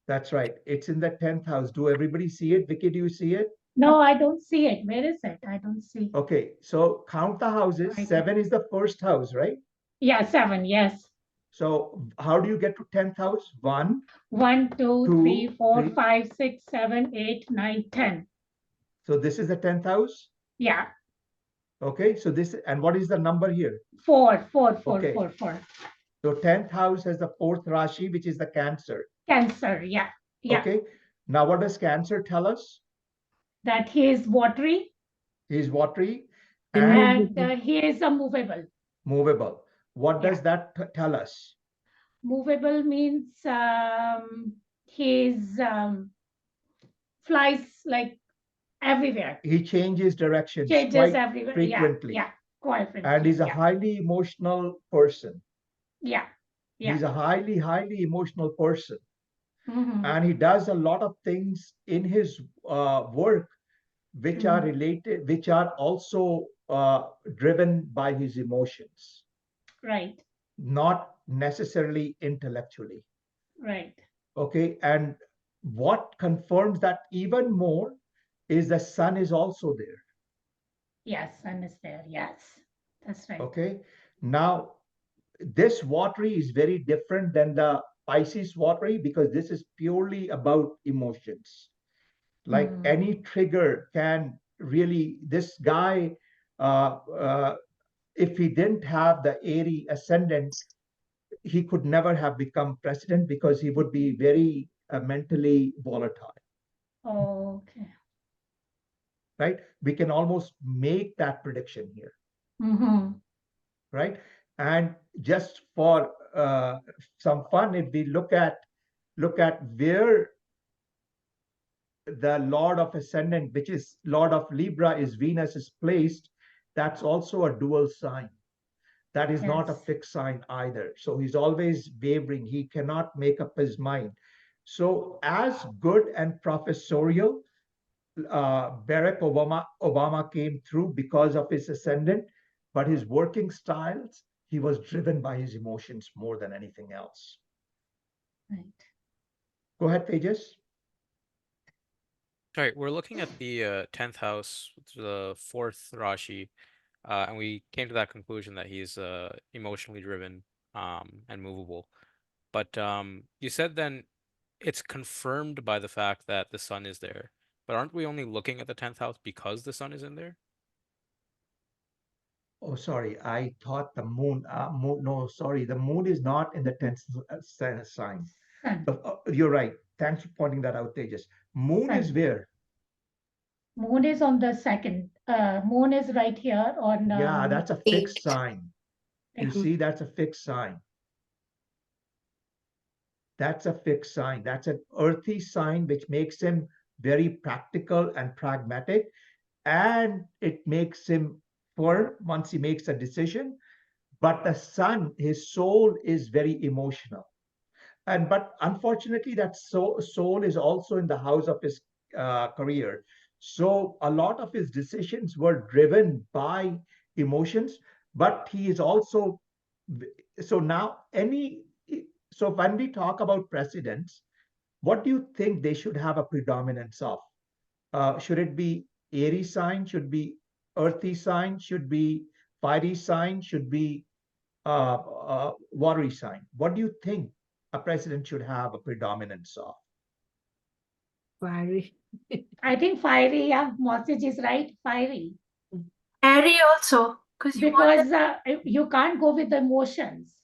That's right. It's in the 10th house. Do everybody see it? Vicky, do you see it? No, I don't see it. Where is it? I don't see. Okay, so count the houses. Right. 7 is the first house, right? Yeah, 7, yes. So how do you get to 10th house? 1. 1, 2, 3, 2, 4, 3. 5, 6, 7, 8, 9, 10. So this is the 10th house. Yeah, Okay, so this, and what is the number here? 4, 4, 4, Okay. 4, 4. So 10th house has the 4th Rashi, which is the Cancer. Cancer, yeah, yeah. Okay, now what does Cancer tell us? That he is watery He is watery and he is a movable. movable. What Yeah. does that tell us? Movable means he's flies like everywhere. He changes directions Changes quite everywhere. frequently. Yeah, quite frequently. And he's a yeah. highly emotional person. Yeah, yeah. He's a highly emotional person. Mhm. And he does a lot of things in his work which are related, which are also driven by his emotions, Right, not necessarily intellectually. right. Okay, and what confirms that even more is the sun is also there. Yes, sun is there. Yes, that's right. Okay, now this watery is very different than the Pisces watery because this is purely about emotions. Like any trigger can really, this guy, if he didn't have the Aries ascendant, he could never have become president because he would be very mentally volatile, Okay. right? We can almost make that prediction here, Mm-hmm. right? And just for some fun, if we look at where the Lord of Ascendant, which is Lord of Libra, is Venus, is placed, that's also a dual sign. That is not a Yes. fixed sign either. So he's always wavering. He cannot make up his mind. So as good and professorial, Barack Obama came through because of his ascendant, but his working styles, he was driven by his emotions more than anything else. Right. Go ahead, Tejas. All right, we're looking at the 10th house, the 4th Rashi, and we came to that conclusion that he's emotionally driven and movable. But you said then it's confirmed by the fact that the sun is there. But aren't we only looking at the 10th house because the sun is in there? Oh, sorry. I thought the moon. No, sorry. The moon is not in the 10th sign. Sun. You're right. Thanks for pointing that out, Tejas. Moon is Sun. where? Moon is on the second. Moon is right here on. Yeah, that's a fixed sign. You Yeah. see, that's a fixed sign. That's a fixed sign. That's an earthy sign, which makes him very practical and pragmatic. And it makes him firm once he makes a decision. But the sun, his soul is very emotional. But unfortunately, that soul is also in the house of his career. So a lot of his decisions were driven by emotions, but he is also, so now so when we talk about presidents, what do you think they should have a predominance of? Should it be Aries sign? Should be earthy sign? Should be fiery sign? Should be watery sign? What do you think a president should have a predominance of? Fiery. I think fiery. Yeah, Mosage is right. Fiery. Airy also. Because you can't go with the emotions.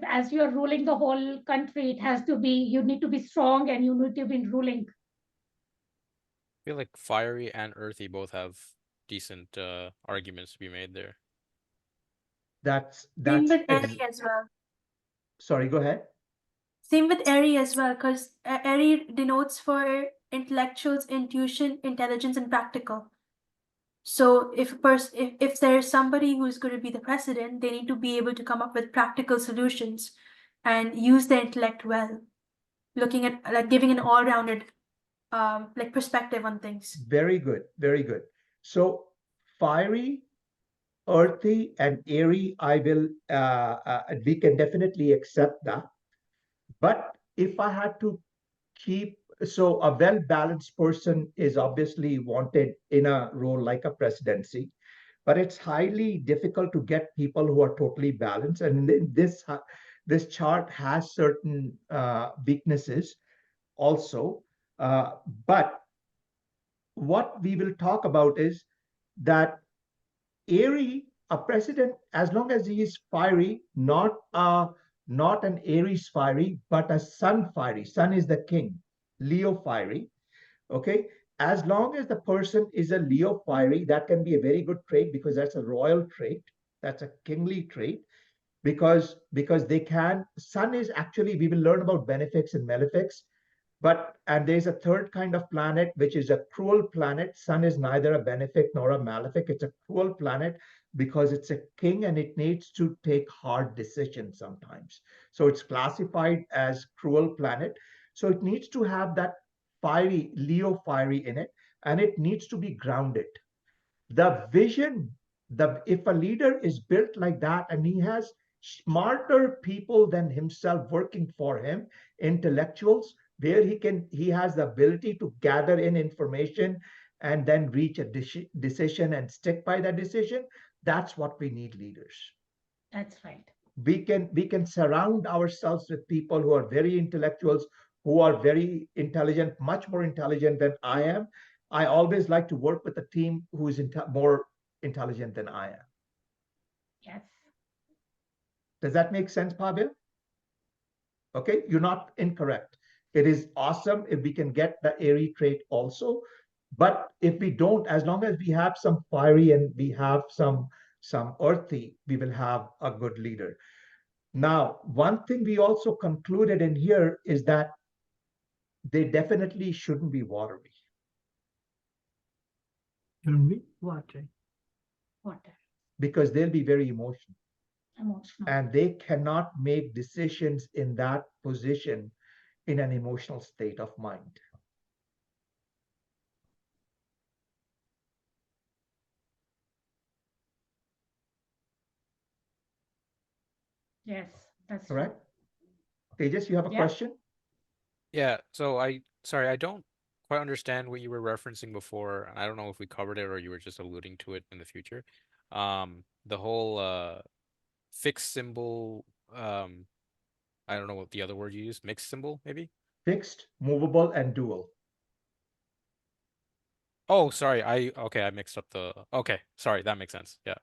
As you're ruling the whole country, it has to be. You need to be strong, and you need to be ruling. I feel like fiery and earthy both have decent arguments to be made there. That's Same with ex- Airy as well. Sorry, go ahead. Same with Airy as well, because Airy denotes for intellectuals, intuition, intelligence, and practical. So if there's somebody who's going to be the president, they need to be able to come up with practical solutions and use their intellect well, looking at like giving an all-rounded like perspective on things. Very good, very good. So fiery, earthy, and airy, we can definitely accept that. But if I had to keep, so a well-balanced person is obviously wanted in a role like a presidency, but it's highly difficult to get people who are totally balanced. And this chart has certain weaknesses also. But what we will talk about is that a president, as long as he is fiery, not an Aries fiery, but a Sun fiery. Sun is the king, Leo fiery. Okay, as long as the person is a Leo fiery, that can be a very good trait because that's a royal trait. That's a kingly trait because they can. Sun is actually, we will learn about benefics and malefics. And there's a third kind of planet, which is a cruel planet. Sun is neither a benefic nor a malefic. It's a cruel planet because it's a king and it needs to take hard decisions sometimes. So it's classified as cruel planet. So it needs to have that fiery, Leo fiery in it, and it needs to be grounded. The vision, if a leader is built like that and he has smarter people than himself working for him, intellectuals, where he has the ability to gather in information and then reach a decision and stick by that decision, that's what we need leaders. That's right. We can surround ourselves with people who are very intellectuals, who are very intelligent, much more intelligent than I am. I always like to work with a team who is more intelligent than I am. Yes. Does that make sense, Pabia? Okay, you're not incorrect. It is awesome if we can get the airy trait also. But if we don't, as long as we have some fiery and we have some earthy, we will have a good leader. Now, one thing we also concluded in here is that they definitely shouldn't be watery. Shouldn't be? Water. Water. Because they'll be very emotional. Emotional. And they cannot make decisions in that position in an emotional state of mind. Yes, that's correct. Tejas, you have a Yeah. question? Yeah, so sorry, I don't quite understand what you were referencing before. I don't know if we covered it or you were just alluding to it in the future. The whole fixed symbol, I don't know what the other word you used, mixed symbol, maybe? Fixed, movable, and dual. Oh, sorry, I mixed up okay, sorry, that makes sense. Yeah.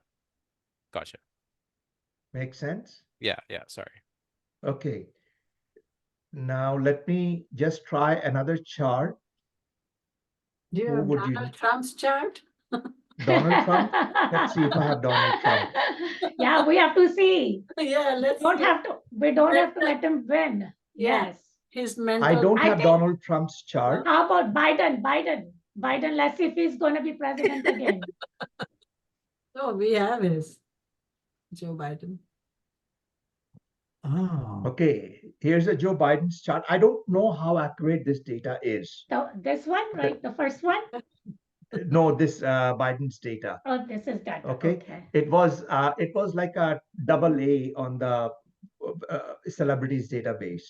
Gotcha. Make sense? Yeah, sorry. Okay. Now let me just try another chart. Do you Who have would you- Donald Trump's chart? Donald Trump? Let's see if I have Donald Trump. Yeah, we have to see. Yeah, We don't have to let him win. Yeah. Yes. His mental. I don't I have think- Donald Trump's chart. How about Biden? Biden, let's see if he's going to be president again. No, we have his. Joe Biden. Oh, Okay, here's a Joe Biden's chart. I don't know how accurate this data is. This one, right? The first one? No, this Biden's data. Oh, this is done. Okay. It was like a AA on the celebrities database.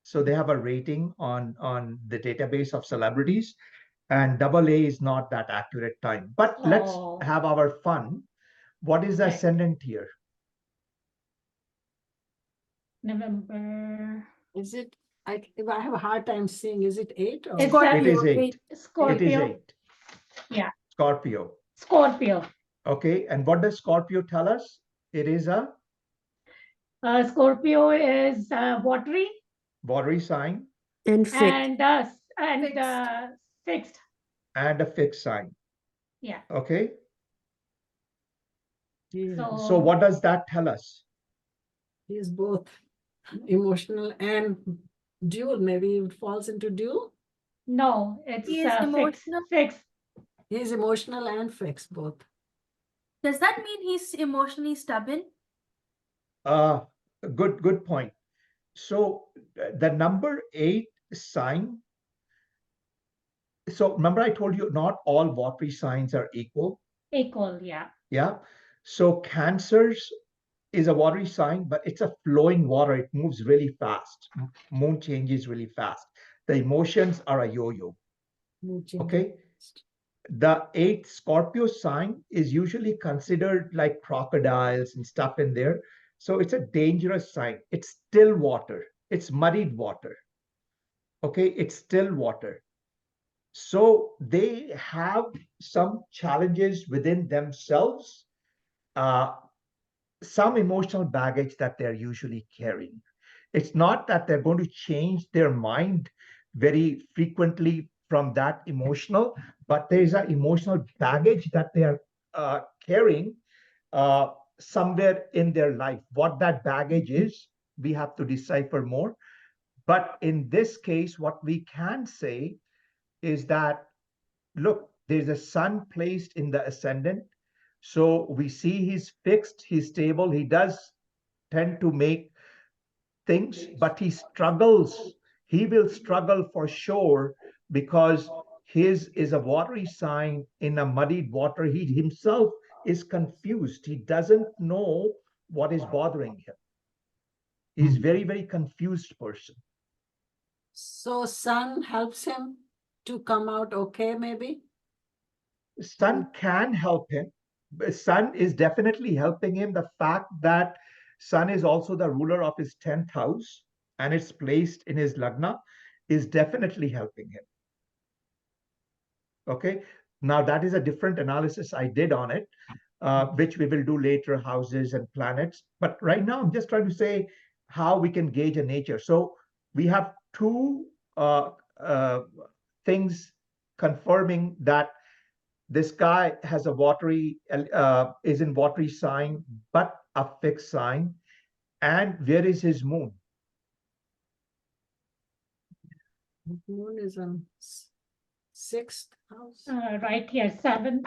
So they have a rating on the database of celebrities, and AA is not that accurate time. But let's Oh. have our fun. What is the Right. ascendant here? November. Is it? I have a hard time seeing. Is it 8 or? It's It is 8. It is Scorpio. 8. Yeah. Scorpio. Scorpio. Okay. And what does Scorpio tell us? It is a Scorpio is watery watery sign And fixed. and fixed. and a fixed sign. Yeah. Okay. Yeah, So what does that tell us? he's both. Emotional and dual, maybe it falls into dual. No, it's He is fixed. emotional. Fixed. He's emotional and fixed both. Does that mean he's emotionally stubborn? Uh, good point. So the number 8 sign. So remember, I told you not all watery signs are equal. Equal, yeah. Yeah. So Cancers is a watery sign, but it's a flowing water. It moves really fast. Moon changes really fast. The emotions are a yo-yo. Okay. The 8th Scorpio sign is usually considered like crocodiles and stuff in there. So it's a dangerous sign. It's still water. It's muddied water. Okay. It's still water. So they have some challenges within themselves, some emotional baggage that they're usually carrying. It's not that they're going to change their mind very frequently from that emotional, but there's an emotional baggage that they are carrying somewhere in their life. What that baggage is, we have to decipher more. But in this case, what we can say is that, look, there's a sun placed in the ascendant. So we see he's fixed, he's stable, he does tend to make things, but he struggles. He will struggle for sure because his is a watery sign in a muddied water. He himself is confused. He doesn't know what is bothering him. He's very, very confused person. So sun helps him to come out okay, maybe? Sun can help him. Sun is definitely helping him. The fact that Sun is also the ruler of his 10th house and it's placed in his Lagna is definitely helping him. Okay. Now, that is a different analysis I did on it, which we will do later, houses and planets. But right now, I'm just trying to say how we can gauge a nature. So we have two things confirming that this guy has a watery, is in watery sign, but a fixed sign. And where is his moon? Moon is on 6th house. Right here, 7th.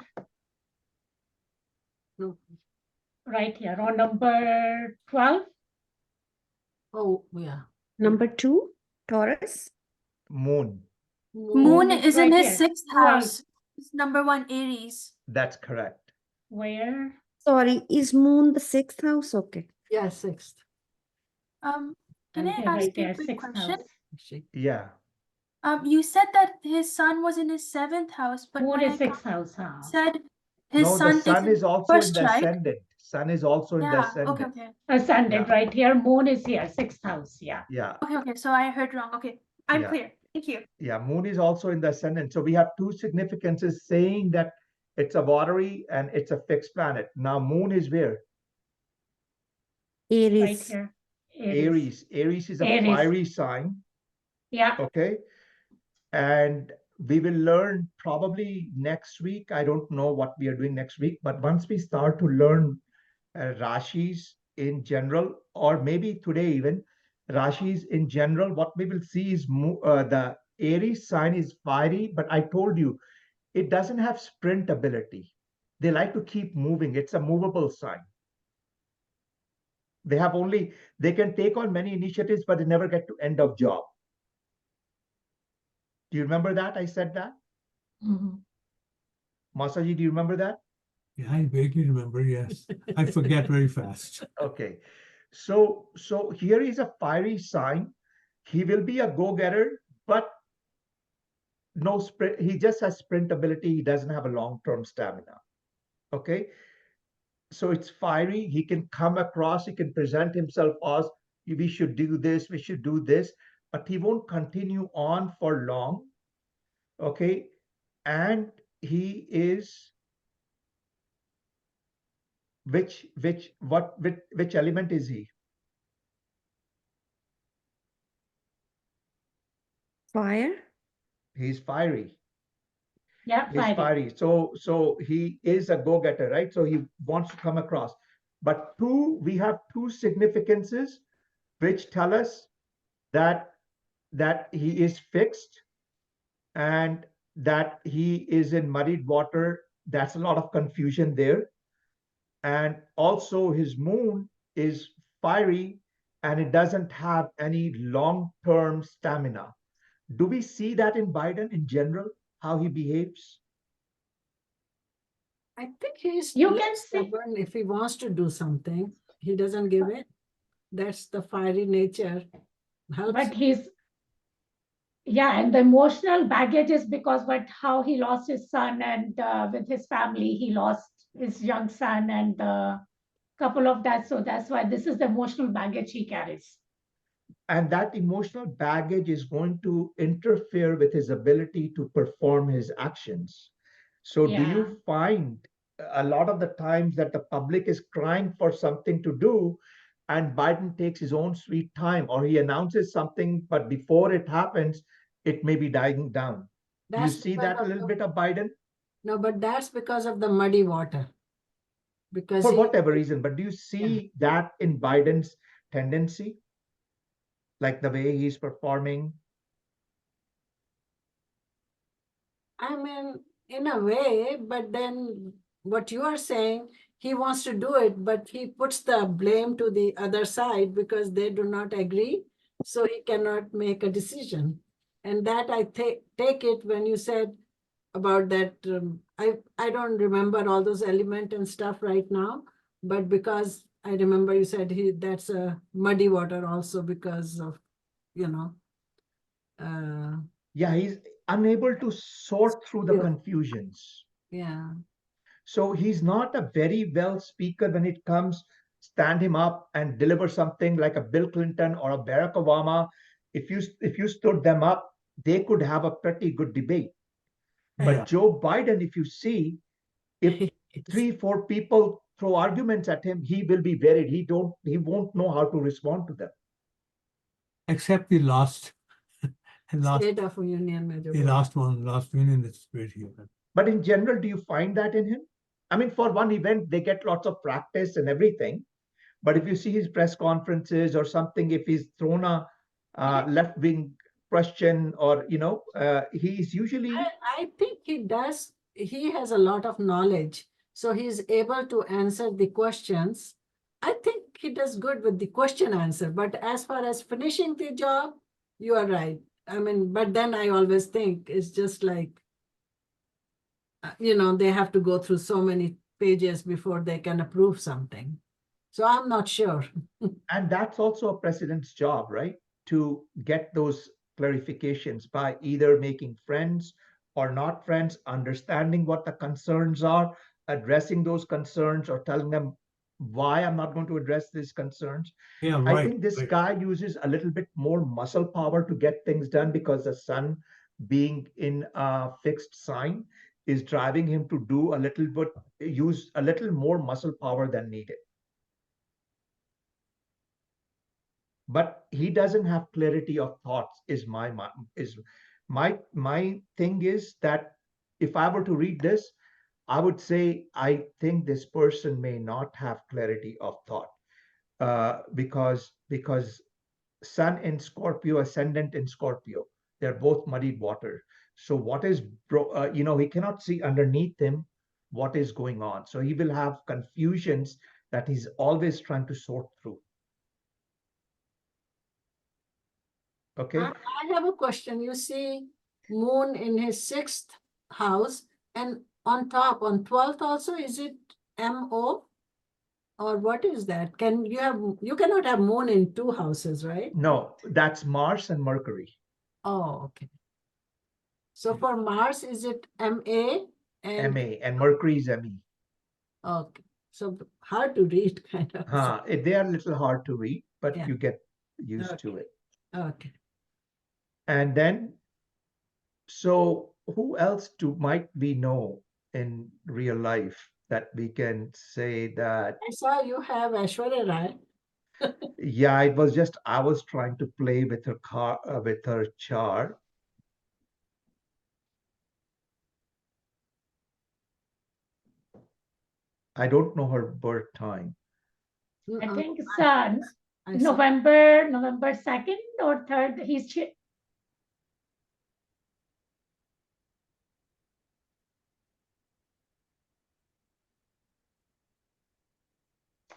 No. Right here on number 12. Oh, yeah. Number 2, Taurus. Moon. Moon is in right his here. 6th 12. house. It's number 1, Aries. That's correct. Where? Sorry, is Moon the 6th house? Okay. Yeah, 6th. Can I Okay, ask right you a there, quick 6th question? house. Yeah. You said that his sun was in his 7th house, but Moon when is I 6th house, huh? said his No, the sun is sun in is also in first, the right? ascendant. Sun is also in the Yeah, ascendant. okay. Ascendant, Yeah. right here. Moon is here, 6th house, yeah. Yeah. Okay, so I heard wrong. Okay, I'm Yeah. clear. Thank you. Yeah. Moon is also in the ascendant. So we have two significances saying that it's a watery and it's a fixed planet. Now, moon is where? Right Aries. here. Aries. Aries is a Aries. fiery sign. Yeah. Okay. And we will learn probably next week. I don't know what we are doing next week, but once we start to learn Rashis in general, or maybe today even, Rashis in general, what we will see is the Aries sign is fiery, but I told you, it doesn't have sprint ability. They like to keep moving. It's a movable sign. They can take on many initiatives, but they never get to end of job. Do you remember that? I said that? Masaji, do you remember that? Yeah, I vaguely remember, yes. I forget very fast. Okay. So here is a fiery sign. He will be a go-getter, but no sprint. He just has sprint ability. He doesn't have a long-term stamina. Okay. So it's fiery. He can come across, he can present himself as we should do this, we should do this, but he won't continue on for long. Okay. And he is which element is he? Fire. He's fiery. Yeah, He's fiery. So he is a go-getter, right? So he wants to come across. But we have two significances. which tell us that he is fixed and that he is in muddied water. That's a lot of confusion there. And also his moon is fiery and it doesn't have any long-term stamina. Do we see that in Biden in general, how he behaves? I think he's You less can see, stubborn if he wants to do something. He doesn't give in. That's the fiery nature. Helps. but he's, yeah, and the emotional baggage is because but how he lost his son, and with his family, he lost his young son and couple of that. So that's why this is the emotional baggage he carries. And that emotional baggage is going to interfere with his ability to perform his actions. So, do Yeah. you find a lot of the times that the public is crying for something to do, and Biden takes his own sweet time, or he announces something, but before it happens, it may be dying down? Do you That's see because that a of little the, bit of Biden? no, but that's because of the muddy water. Because For he, whatever reason, but do you see that in Biden's tendency, like the way he's performing? I mean, in a way, but then what you are saying, he wants to do it, but he puts the blame to the other side because they do not agree. So he cannot make a decision. And that I take it when you said about that, I don't remember all those element and stuff right now, but because I remember you said that's a muddy water also because of, you know, Yeah, he's unable to sort through the Yeah. confusions. yeah. So he's not a very well speaker when it comes, stand him up and deliver something like a Bill Clinton or a Barack Obama. If you stood them up, they could have a pretty good debate. But Yeah. Joe Biden, if you see, if three, four people throw arguments at him, he will be buried. He won't know how to respond to them. Except the last, State of Union में जो the last union is great here. But in general, do you find that in him? I mean, for one event, they get lots of practice and everything. But if you see his press conferences or something, if he's thrown a left wing question or, he's usually. I think he has a lot of knowledge, so he's able to answer the questions. I think he does good with the question answer, but as far as finishing the job, you are right. I mean, but then I always think it's just like, they have to go through so many pages before they can approve something. So I'm not sure. And that's also a president's job, right? To get those clarifications by either making friends or not friends, understanding what the concerns are, addressing those concerns, or telling them why I'm not going to address these concerns. Yeah, I right. think this right. guy uses a little bit more muscle power to get things done because the sun being in a fixed sign is driving him to do a little bit, use a little more muscle power than needed. But he doesn't have clarity of thoughts is my thing is that if I were to read this, I would say I think this person may not have clarity of thought, because sun in Scorpio, ascendant in Scorpio, they're both muddied water. So what is he cannot see underneath him what is going on, so he will have confusions that he's always trying to sort through. Okay. I have a question. You see moon in his 6th house, and on top, on 12th also, is it MO? Or what is that? You cannot have moon in 2 houses, right? No, that's Mars and Mercury. Oh, okay. So for Mars, is it MA and MA, and Mercury is ME. okay. So hard to read kind of. They are a little hard to read, but Yeah. you get used to it. Okay. And then, so who else might we know in real life that we can say that? I saw you have Aishwarya Rai. Yeah, it was just I was trying to play with with her chart. I don't know her birth time. I think sun. I see. November 2nd or 3rd.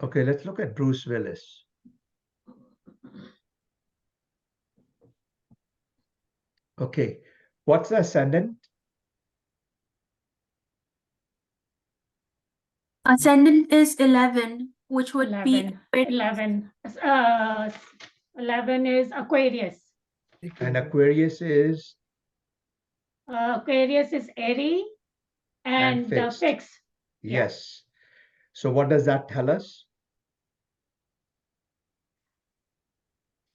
Okay, let's look at Bruce Willis. Okay, what's the ascendant? Ascendant is 11, which would be 11. 11 is Aquarius. And Aquarius is Aquarius is Aries and fixed. fixed. Yeah. Yes. So what does that tell us?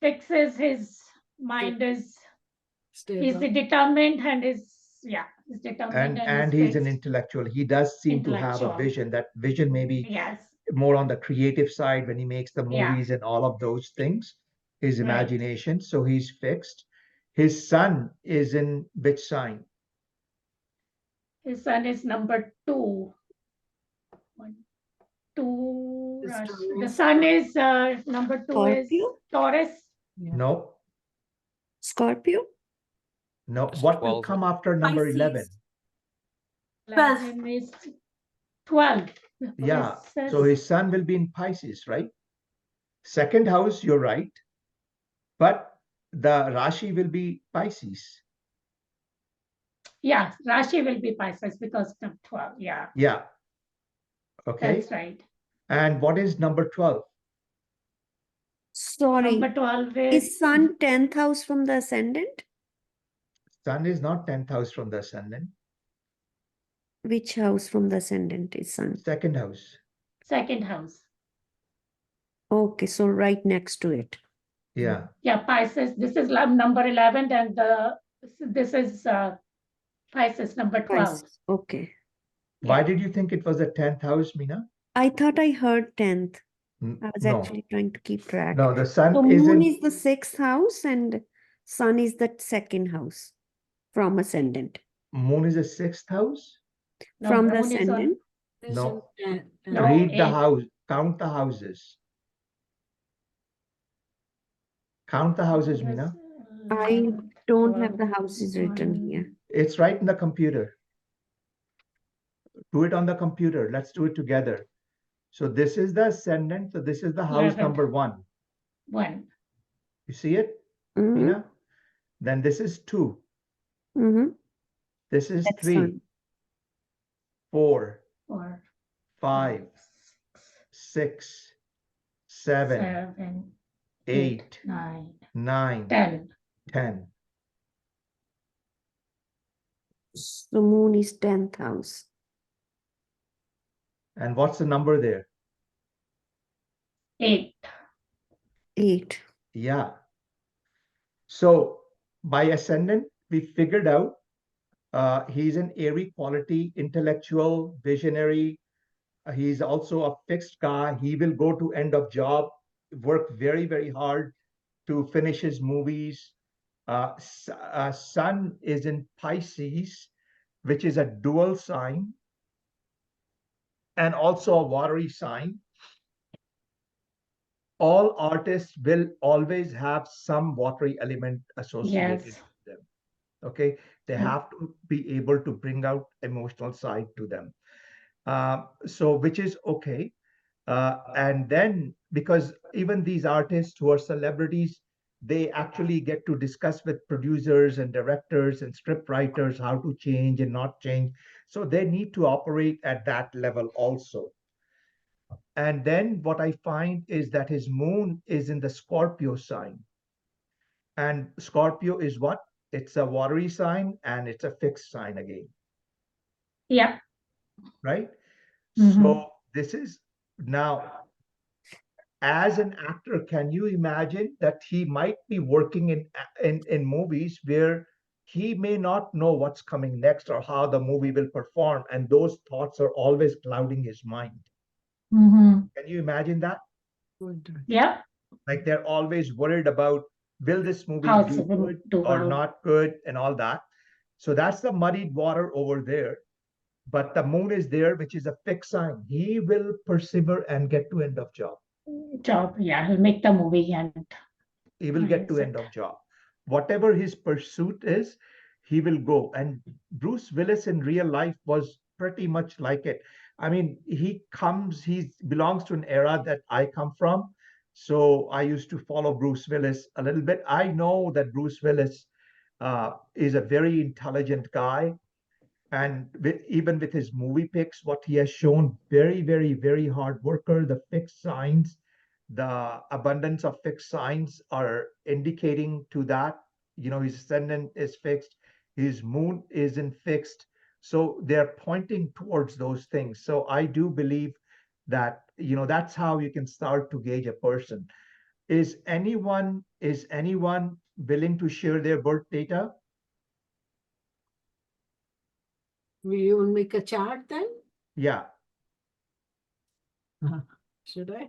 Fixed is his mind is he's Stable. determined and is he's determined And is he's an fixed. intellectual. He does seem to have a Intellectual. vision. That vision may be Yes. more on the creative side when he makes the Yeah. movies and all of those things, his Right. imagination. So he's fixed. His sun is in which sign? His sun is number 2. 1, 2. It's The Taurus. sun is number 2 is Scorpio? Taurus. Yeah. No, Scorpio? no. It's What will 12. come after number Pisces. 11? 11 is 12. Yeah. Yes, So his sun will be in Pisces, right? Second house, you're right. But the Rashi will be Pisces. yeah, Rashi will be Pisces because of 12. Yeah, Yeah. Okay. that's right. And what is number 12? Sorry. Number 12 is Is Sun 10th house from the ascendant? Sun is not 10th house from the ascendant. Which house from the ascendant is Sun? Second house. second house. Okay, so right next to it. Yeah. Yeah, Pisces. This is number 11, and this is Pisces number 12. Pisces. Okay. Why did you think it was the 10th house, Meena? I thought I heard 10th. I was No. actually trying to keep track. No, the sun So isn't. moon is the 6th house and sun is the 2nd house from ascendant. Moon is a 6th house. No, From the moon is on- ascendant. No. No, Read the 8. house. Count the houses. Count the houses, Meena. I don't have the houses written here. It's right in the computer. Do it on the computer. Let's do it together. So this is the ascendant. So this is the house 11th. number 1. 1. You see it, Mhm, Meena? Then this is 2. mhm. This is That's 3, Sun. 4, 4, 5, 6, 7, 7, 8, 9, 9, 10. 10. So moon is 10th house. And what's the number there? 8. 8. Yeah. So by ascendant, we figured out he's an airy quality, intellectual, visionary. He's also a fixed guy. He will go to end of job, work very, very hard to finish his movies. Sun is in Pisces, which is a dual sign and also a watery sign. All artists will always have some watery element associated Yes. with them. Okay, they Yeah. have to be able to bring out emotional side to them. So which is okay. And then because even these artists who are celebrities, they actually get to discuss with producers and directors and script writers how to change and not change. So they need to operate at that level also. And then what I find is that his moon is in the Scorpio sign. And Scorpio is what? It's a watery sign and it's a fixed sign again, Yeah. right? Mhm. So this is now, as an actor, can you imagine that he might be working in movies where he may not know what's coming next or how the movie will perform, and those thoughts are always clouding his mind. Mhm. Can you imagine that? Yeah. Like they're always worried about, will this movie How's do it gonna good do or well? not good and all that. So that's the muddied water over there. But the moon is there, which is a fixed sign. He will persevere and get to end of job. job. Yeah, he'll make the movie and He will get to use end it. of job. Whatever his pursuit is, he will go. And Bruce Willis in real life was pretty much like it. I mean, he belongs to an era that I come from. So I used to follow Bruce Willis a little bit. I know that Bruce Willis is a very intelligent guy. And even with his movie picks, what he has shown, very, very, very hard worker, the fixed signs, the abundance of fixed signs are indicating to that, his ascendant is fixed, his moon isn't fixed. So they're pointing towards those things. So I do believe that, that's how you can start to gauge a person. Is anyone willing to share their birth data? Will you make a chart then? Yeah. Should I?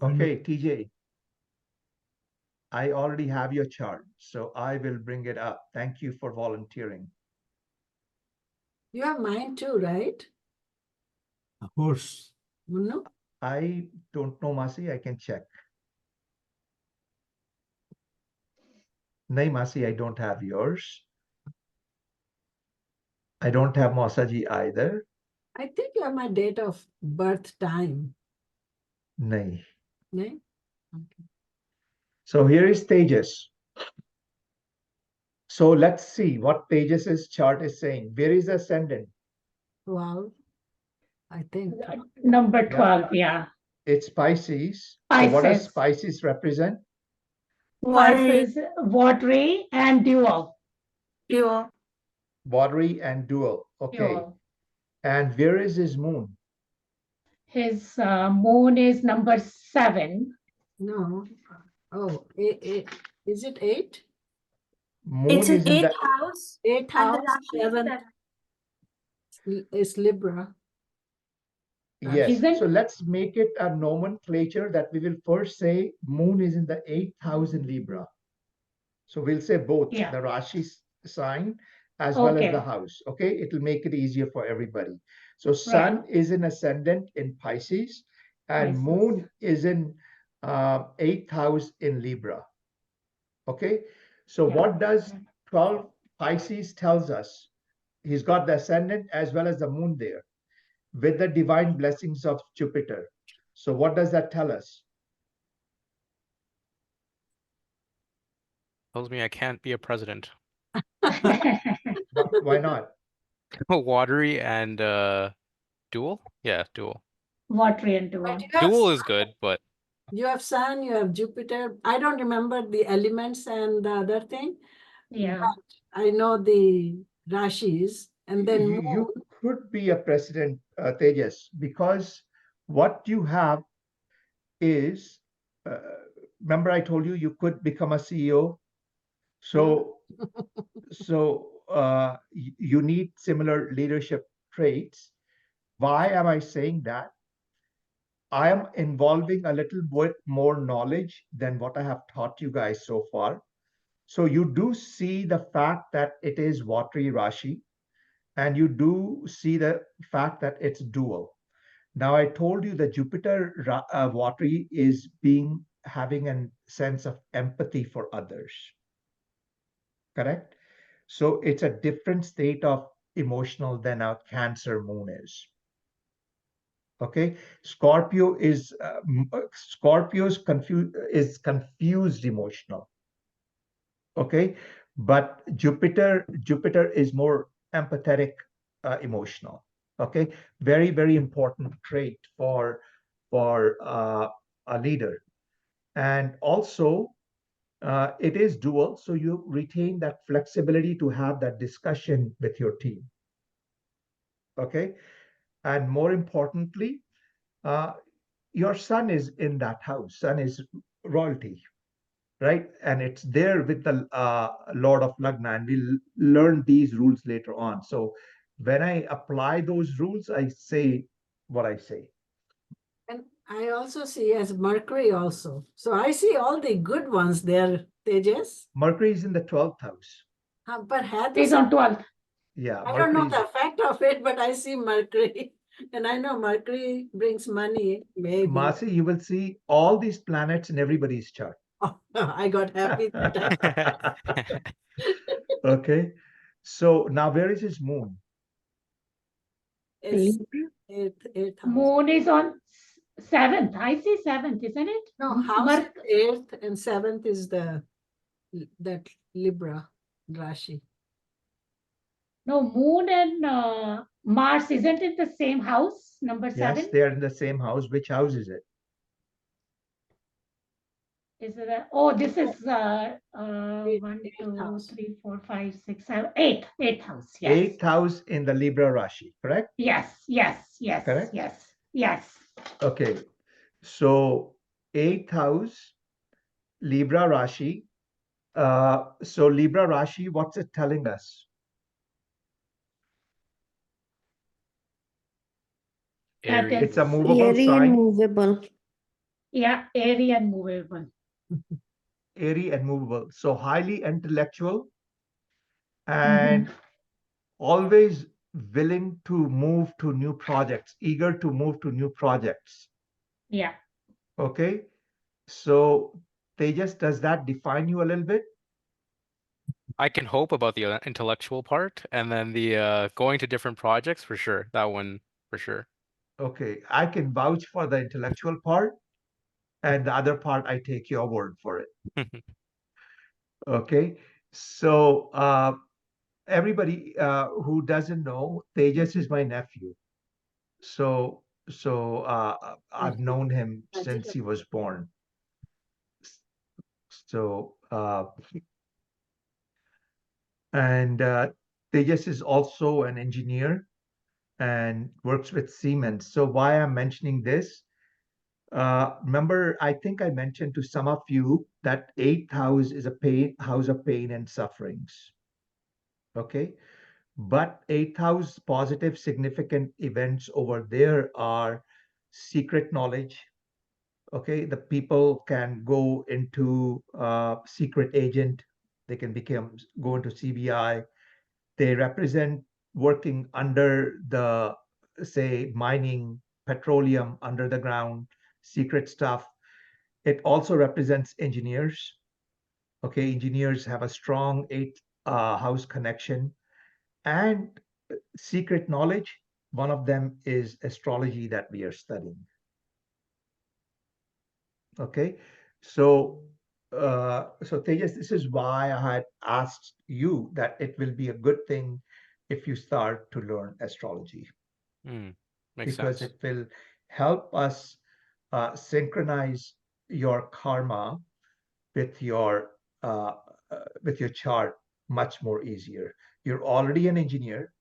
Okay, TJ. I already have your chart, so I will bring it up. Thank you for volunteering. You have mine too, right? Of course. No? I don't know, Masi. I can check. No, Masi, I don't have yours. I don't have Masaji either. I think you have my date of birth time. No. No? Okay. So here is Tejas. So let's see what Tejas's chart is saying. Where is the ascendant? Well, I think. Number Yeah. 12, yeah. It's Pisces. So what does Pisces. Pisces represent? Pisces, watery and dual. Dual. Watery and dual. Okay. Dual. And where is his moon? His moon is number 7. No. Oh, is it 8? Moon It's an is in the eighth house. 8 And the house, Rashi is 7 seven. is Libra. Yes, Isn't- so let's make it a nomenclature that we will first say moon is in the 8th house in Libra. So we'll say both Yeah. the Rashi sign as well as the Okay. house. Okay, it'll make it easier for everybody. So sun is in ascendant in Pisces and Pisces. moon is in 8th house in Libra. Okay, so Yeah. what does 12 Pisces tells us? He's got the ascendant as well as the moon there, with the divine blessings of Jupiter. So what does that tell us? Tells me I can't be a president. Why not? Watery and dual? Yeah, dual. Watery and dual. But you have, Dual is good, but you have Sun, you have Jupiter. I don't remember the elements and the other thing. Yeah. I know the Rashis and then moon. You could be a president, Tejas, because what you have is, remember I told you you could become a CEO. So, you need similar leadership traits. Why am I saying that? I am involving a little bit more knowledge than what I have taught you guys so far. So you do see the fact that it is watery Rashi, and you do see the fact that it's dual. Now I told you that Jupiter watery is having a sense of empathy for others. Correct? So it's a different state of emotional than a Cancer moon is. Okay, Scorpio's confused emotional. Okay, but Jupiter is more empathetic, emotional. Okay, very, very important trait for a leader. And also it is dual, so you retain that flexibility to have that discussion with your team. Okay, and more importantly, your sun is in that house. Sun is royalty, right? And it's there with the Lord of Lagna, and we'll learn these rules later on. So when I apply those rules, I say what I say. And I also see as Mercury also. So I see all the good ones there, Tejas. Mercury is in the 12th house. But had He's this, on 12th. Yeah, I don't know Mercury the effect of it, but I see Mercury. And I know Mercury brings money, maybe. Marcy, you will see all these planets in everybody's chart. Oh, I got happy that I Okay. So now where is his moon? It's Libra? eighth house. Moon is on 7th. I see 7th, isn't it? No, house is Merc- eighth and seventh is that Libra Rashi. No, Moon and Mars isn't it the same house, number Yes, 7? they are in the same house. Which house is it? Is it oh, this is Eighth- 1, eighth 2, house. 3, 4, 5, 6, 7, 8th house. Yes. Eighth house in the Libra Rashi, correct? Yes, yes, yes, Correct? yes, yes. Okay. So eighth house, Libra Rashi. So Libra Rashi, what's it telling us? That Aries. It's a is- movable Airy and sign, movable. Yeah, airy and movable. airy and movable. So highly intellectual and always willing to move to new projects, eager to move to new projects. Yeah. Okay. So Tejas, does that define you a little bit? I can hope about the intellectual part, and then the going to different projects for sure. That one for sure. Okay. I can vouch for the intellectual part, and the other part, I take your word for it. Okay. So everybody who doesn't know, Tejas is my nephew. So I've known him since he was born. So and Tejas is also an engineer and works with Siemens. So why I'm mentioning this? Remember, I think I mentioned to some of you that eighth house is a house of pain and sufferings. Okay. But eighth house positive significant events over there are secret knowledge. Okay. The people can go into secret agent. They can go into CBI. They represent working under the, say, mining, petroleum, under the ground, secret stuff. It also represents engineers. Okay, engineers have a strong eighth house connection and secret knowledge. One of them is astrology that we are studying. Okay, so Tejas, this is why I had asked you that it will be a good thing if you start to learn astrology, Makes because sense. it will help us synchronize your karma with your chart much more easier. You're already an engineer,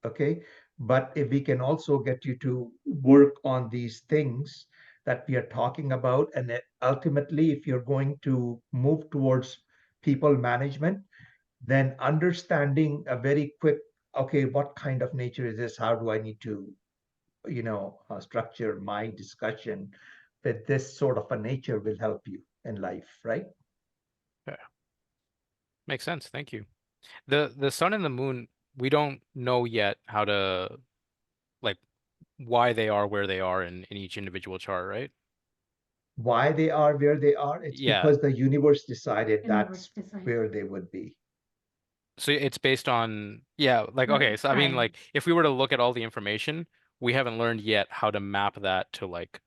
okay? But if we can also get you to work on these things that we are talking about, and ultimately, if you're going to move towards people management, then understanding a very quick, okay, what kind of nature is this? How do I need to, structure my discussion with this sort of a nature will help you in life, right? Makes sense. Thank you. The sun and the moon, we don't know yet how to like why they are where they are in each individual chart, right? Why they are where they are, it's Yeah. because the universe decided Universe that's decided. where they would be. So it's based on, yeah, like, okay, so I mean, Time. like, if we were to look at all the information, we haven't learned yet how to map that to like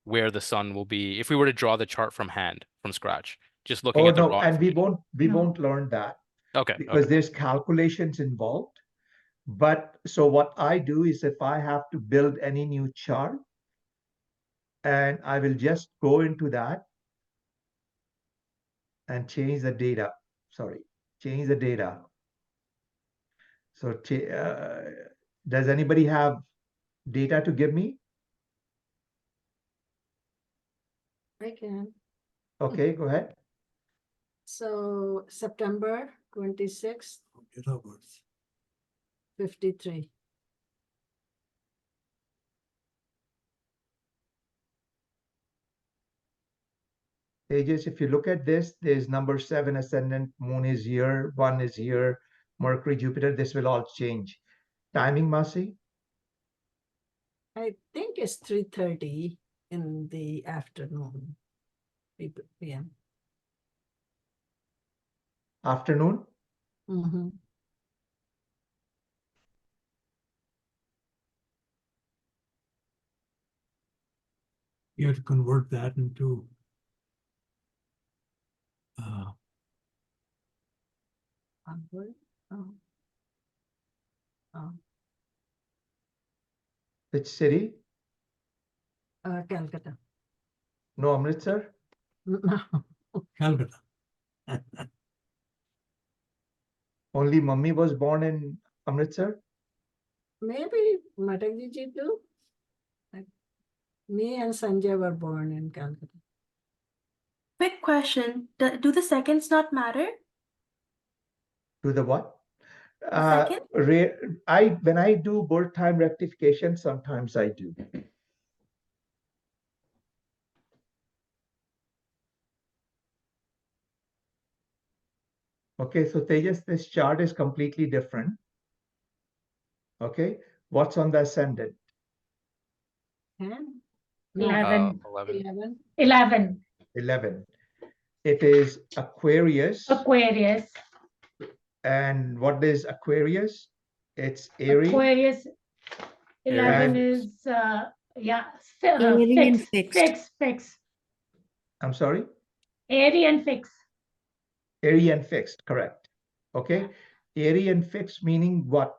where the sun will be. If we were to draw the chart from hand, from scratch, just looking Oh at the no, raw and we information. No. won't learn that Okay, because okay. there's calculations involved. But so what I do is, if I have to build any new chart, and I will just go into that and change the data. Sorry, change the data. So does anybody have data to give me? I can. Okay, go ahead. So September 26th, Get over it. 53. Tejas, if you look at this, there's number 7 ascendant, moon is here, 1 is here, Mercury, Jupiter, this will all change. Timing, Masi? I think it's 3:30 in the afternoon. PM. Afternoon? Mm-hmm. You have to convert that into Onward. Oh. Oh. Which city? Calcutta. No, Amritsar? No. Calcutta. Only mummy was born in Amritsar? Maybe Matakji ji too. Me and Sanjay were born in Calcutta. Quick question. Do the seconds not matter? To the what? Second? When I do birth time rectification, sometimes I do. Okay, so Tejas, this chart is completely different. Okay, what's on the ascendant? 10? 11. 11. 11. 11. It is Aquarius. Aquarius. And what is Aquarius? It's Aries. Aquarius. 11 Aries. is yeah. Arian Fixed. I'm sorry? Arian fixed. Arian fixed, correct. Okay. Arian fixed meaning what?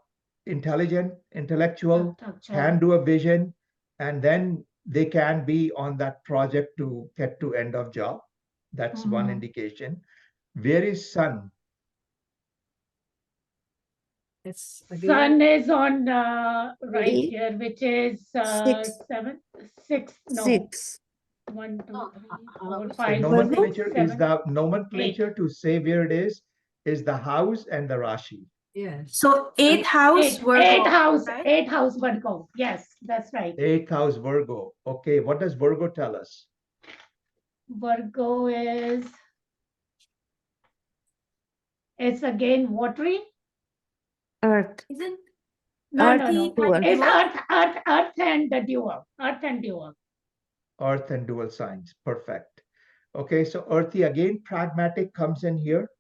Intelligent, intellectual, can do a vision, and then they can be on that project to get to end of job. That's one indication. Where is Sun? It's Sun again. is on right Eight. here, which is Six. 7, 6, no. 6. 1, 2, Oh, 3, how 4, is The 5, nomenclature 6, 7. is the nomenclature to say where it is the house and the Rashi. Yes. So eighth house, Virgo. Right? 8th house Virgo. Yes, that's right. 8th house Virgo. Okay, what does Virgo tell us? Virgo is, it's again watery. Earth. Isn't No, Earth no, no. dual. It's dual? earth and the dual. Earth and dual. Earth and dual signs. Perfect. Okay, so earthy again, pragmatic comes in here.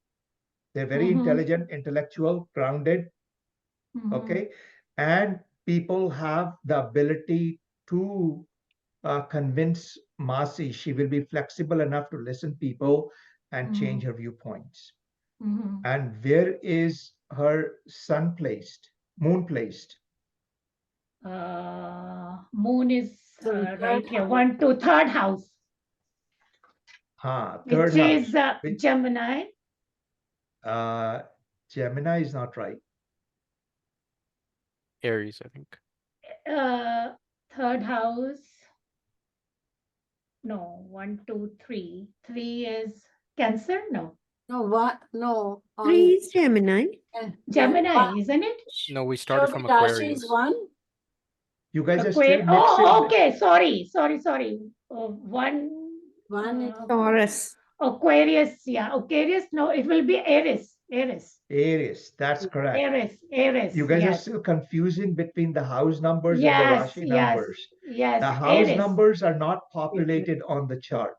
They're very intelligent, intellectual, grounded. Okay, and people have the ability to convince Masi. She will be flexible enough to listen people and change her viewpoints. And where is her sun placed, moon placed? Moon is So right third here. house. 1 to 3rd house, Third which is house. Which, Gemini. Gemini is not right. Aries, I think. 3rd house. No, 1, 2, 3. 3 is Cancer. No, No, what? No. 3 is Gemini. Gemini, isn't it? No, we started Show from me Rashi Aquarius. is 1. You guys are still Aquarius. mixing. Oh, okay. Sorry. 1. 1 is Taurus. Aquarius. Yeah, Aquarius. No, it will be Aries. Aries, that's correct. Aries. You guys are yes. still confusing between the house numbers and the Yes, Rashi yes, numbers. yes. The house Aries. numbers are not populated on the chart.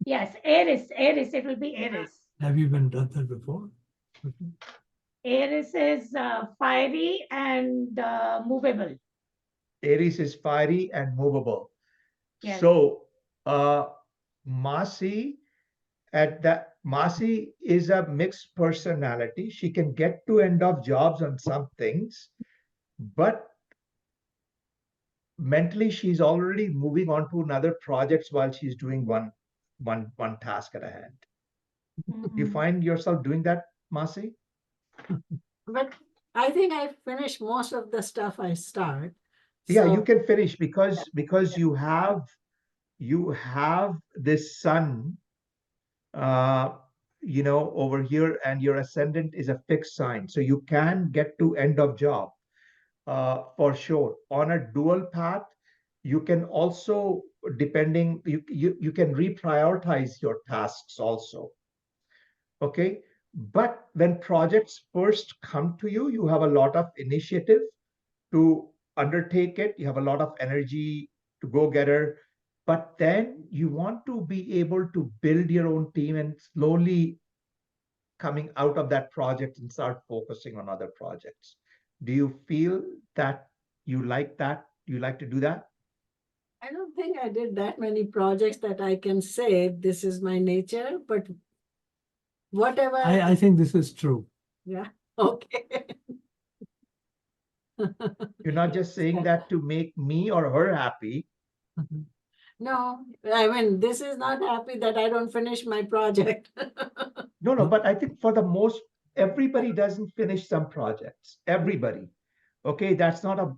Yes, Aries. It will be Aries. Have you been done that before? Aries is fiery and movable. Aries is fiery and movable. Yes. So Masi Masi is a mixed personality. She can get to end of jobs on some things, but mentally she's already moving on to another projects while she's doing one task at a hand. You find yourself doing that, Masi? But I think I finished most of the stuff I start. Yeah, So- you can finish because you have this sun over here, and your ascendant is a fixed sign, so you can get to end of job for sure. On a dual path, you can also, depending, you can reprioritize your tasks also. Okay, but when projects first come to you, you have a lot of initiative to undertake it. You have a lot of energy to go get her, but then you want to be able to build your own team and slowly coming out of that project and start focusing on other projects. Do you feel that you like that? You like to do that? I don't think I did that many projects that I can say this is my nature, but whatever. I think this is true. Yeah, okay. You're not just saying that to make me or her happy. No, I mean, this is not happy that I don't finish my project. No, but I think for the most, everybody doesn't finish some projects. Everybody. Okay, that's not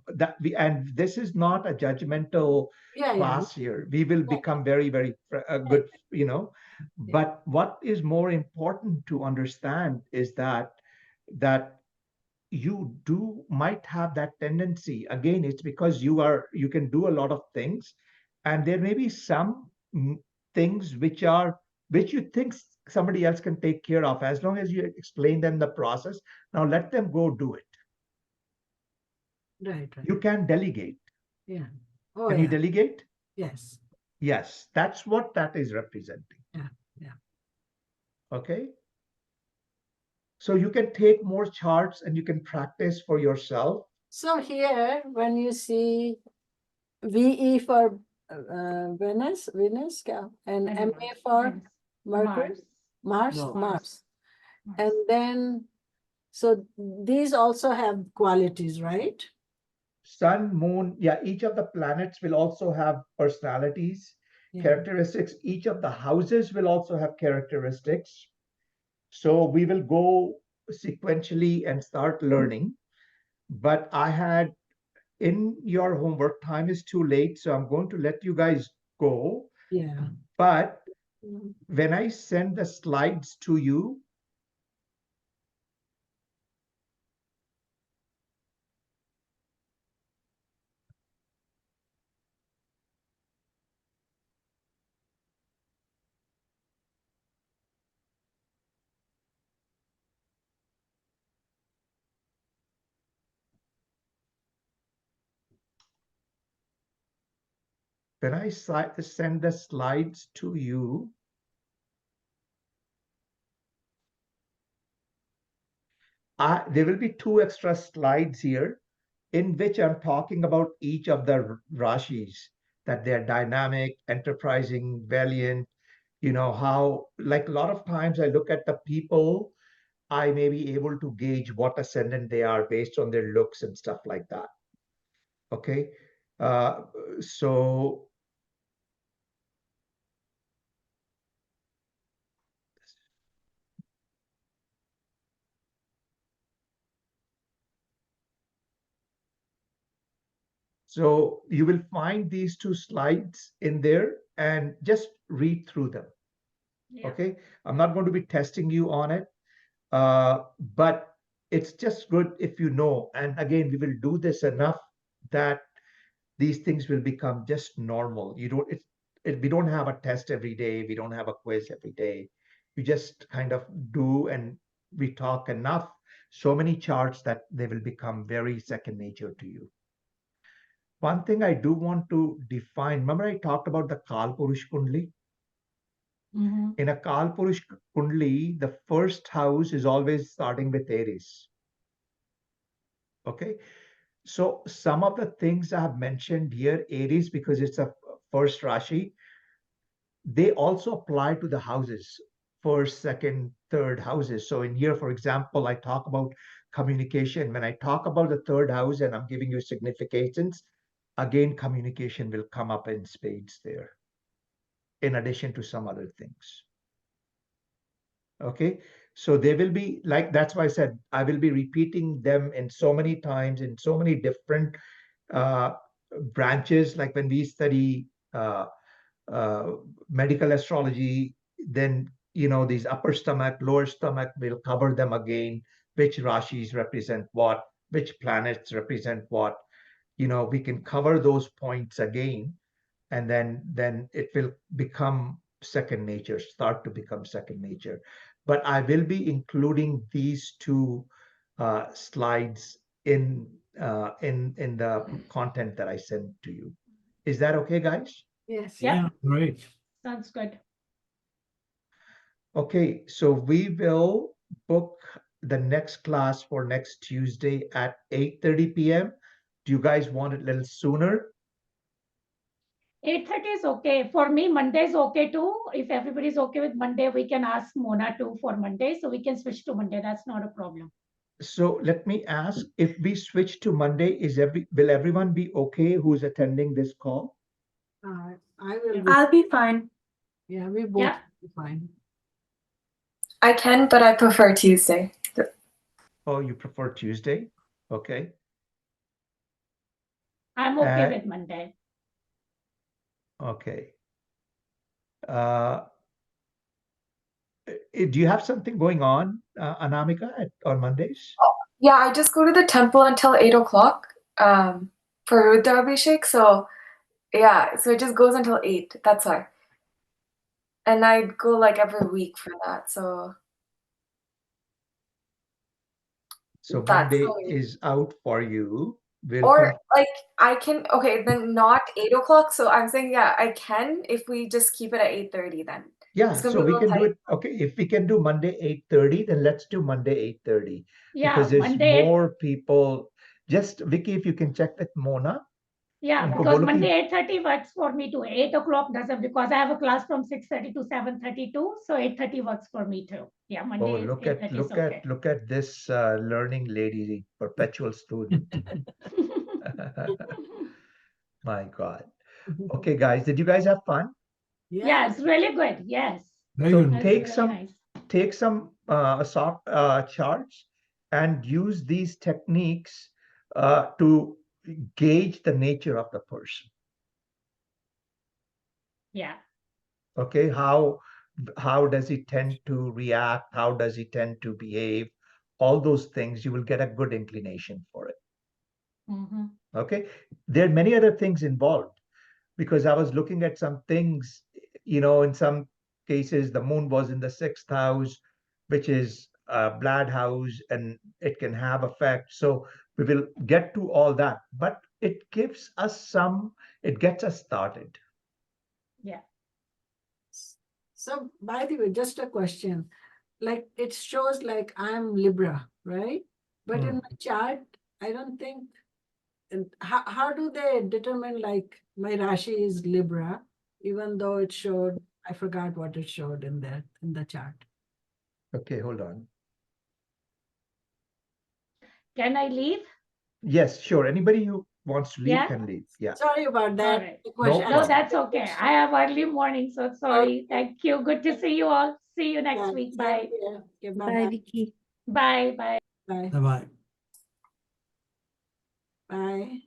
and this is not a judgmental Yeah, class here. We will become very, very good, But what is more important to understand is that you might have that tendency. Again, it's because you can do a lot of things, and there may be some things which you think somebody else can take care of, as long as you explain them the process. Now let them go do it. Right. You can delegate. Yeah. Oh, Can you delegate? Yes. Yes, that's what that is representing. Yeah. Okay. So you can take more charts and you can practice for yourself. So here, when you see VE for Venus, and MA for Mercury, Mars. And then, so these also have qualities, right? Sun, moon, yeah, each of the planets will also have personalities, characteristics. Each of the houses will also have characteristics. So we will go sequentially and start learning. But I had in your homework, time is too late, so I'm going to let you guys go. Yeah. But when I send the slides to you, when I send the slides to you, there will be 2 extra slides here in which I'm talking about each of the Rashis, that they're dynamic, enterprising, valiant, how, like a lot of times I look at the people, I may be able to gauge what ascendant they are based on their looks and stuff like that. Okay. So So you will find these 2 slides in there and just read through them. Yeah. Okay. I'm not going to be testing you on it, but it's just good if you know. And again, we will do this enough that these things will become just normal. We don't have a test every day. We don't have a quiz every day. You just kind of do, and we talk enough, so many charts that they will become very second nature to you. One thing I do want to define, remember I talked about the Kalpurush Kundli? In a Kalpurush Kundli, the first house is always starting with Aries. Okay. So some of the things I have mentioned here, Aries, because it's a first Rashi, they also apply to the houses, first, second, third houses. So in here, for example, I talk about communication. When I talk about the third house and I'm giving you significations, again, communication will come up in spades there, in addition to some other things. Okay, so they will be like, that's why I said I will be repeating them in so many times in so many different branches. Like when we study medical astrology, then these upper stomach, lower stomach, we'll cover them again, which rashis represent what, which planets represent what. We can cover those points again, and then it will become second nature, start to become second nature. But I will be including these 2 slides in in the content that I sent to you. Is that okay, guys? Yes. Yep. Yeah, great. Sounds good. Okay, so we will book the next class for next Tuesday at 8:30 p.m. Do you guys want it a little sooner? 8:30 is okay. For me, Monday is okay too. If everybody's okay with Monday, we can ask Mona too for Monday. So we can switch to Monday. That's not a problem. So let me ask, if we switch to Monday, will everyone be okay who's attending this call? I will Yeah. be, I'll be fine. yeah, we both Yeah. will be fine. I can, but I prefer Tuesday. Oh, you prefer Tuesday? Okay. I'm okay And- with Monday. Okay. Do you have something going on, Anamika, on Mondays? Yeah, I just go to the temple until 8 o'clock for Rudra So yeah, so it just goes until 8. That's why. And I go like every week for that. So So that's Monday the way. is out for you. We'll Or come. like I can, okay, then not 8 o'clock. So I'm saying, yeah, I can if we just keep it at 8:30 then. Yeah, It's gonna so be a we little can do tight. it. Okay, if we can do Monday 8:30, then let's do Monday 8:30 Yeah, because there's Monday. more people. Just Vicky, if you can check with Mona. Yeah, उनको because बोलो कि- Monday 8:30 works for me too. 8 o'clock doesn't, because I have a class from 6:30 to 7:32. So 8:30 works for me too. Yeah, Oh, Monday look at 8:30 is okay. look at this learning lady, perpetual student. My God. Okay, guys, did you guys have fun? Yeah, it's really good. Yes. Very So good. That's take really some nice. take some soft charts and use these techniques to gauge the nature of the person. Yeah. Okay, how does he tend to react? How does he tend to behave? All those things, you will get a good inclination for it. Mhm. Okay, there are many other things involved because I was looking at some things, in some cases, the moon was in the 6th house, which is a blood house, and it can have effect. So we will get to all that, but it gets us started. Yeah. So by the way, just a question. Like it shows like I'm Libra, right? But in my chart, I don't think. And how do they determine like my Rashi is Libra, even though it showed, I forgot what it showed in the chart. Okay, hold on. Can I leave? Yes, sure. Anybody who wants to leave Yeah. can leave. Yeah. Sorry about that. All right. The question- No No, problem. that's okay. I have early morning, so sorry. Thank you. Good to see you all. See you next Yeah, week. same Bye. here. Okay, Bye, bye-bye. Vicky. Bye. Bye. Bye. Bye-bye. Bye.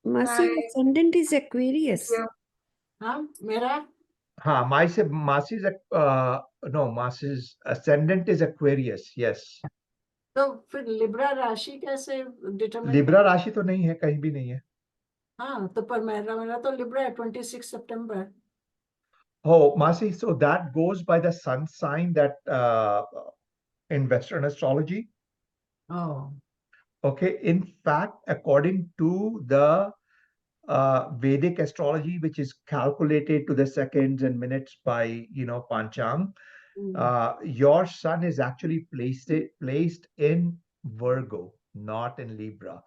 Masi, Bye. ascendant is Aquarius. Thank you. Huh? Mera? Masi's ascendant is Aquarius. Yes. तो फिर Libra राशि कैसे determine Libra राशि तो नहीं है, कहीं भी नहीं है. हाँ तो पर मेरा तो लिब्रा है 26 सितंबर. Oh, Masi, so that goes by the sun sign that in Western astrology. Oh. Okay. In fact, according to the Vedic astrology, which is calculated to the seconds and minutes by, Panchang, your sun is actually placed in Virgo, not in Libra.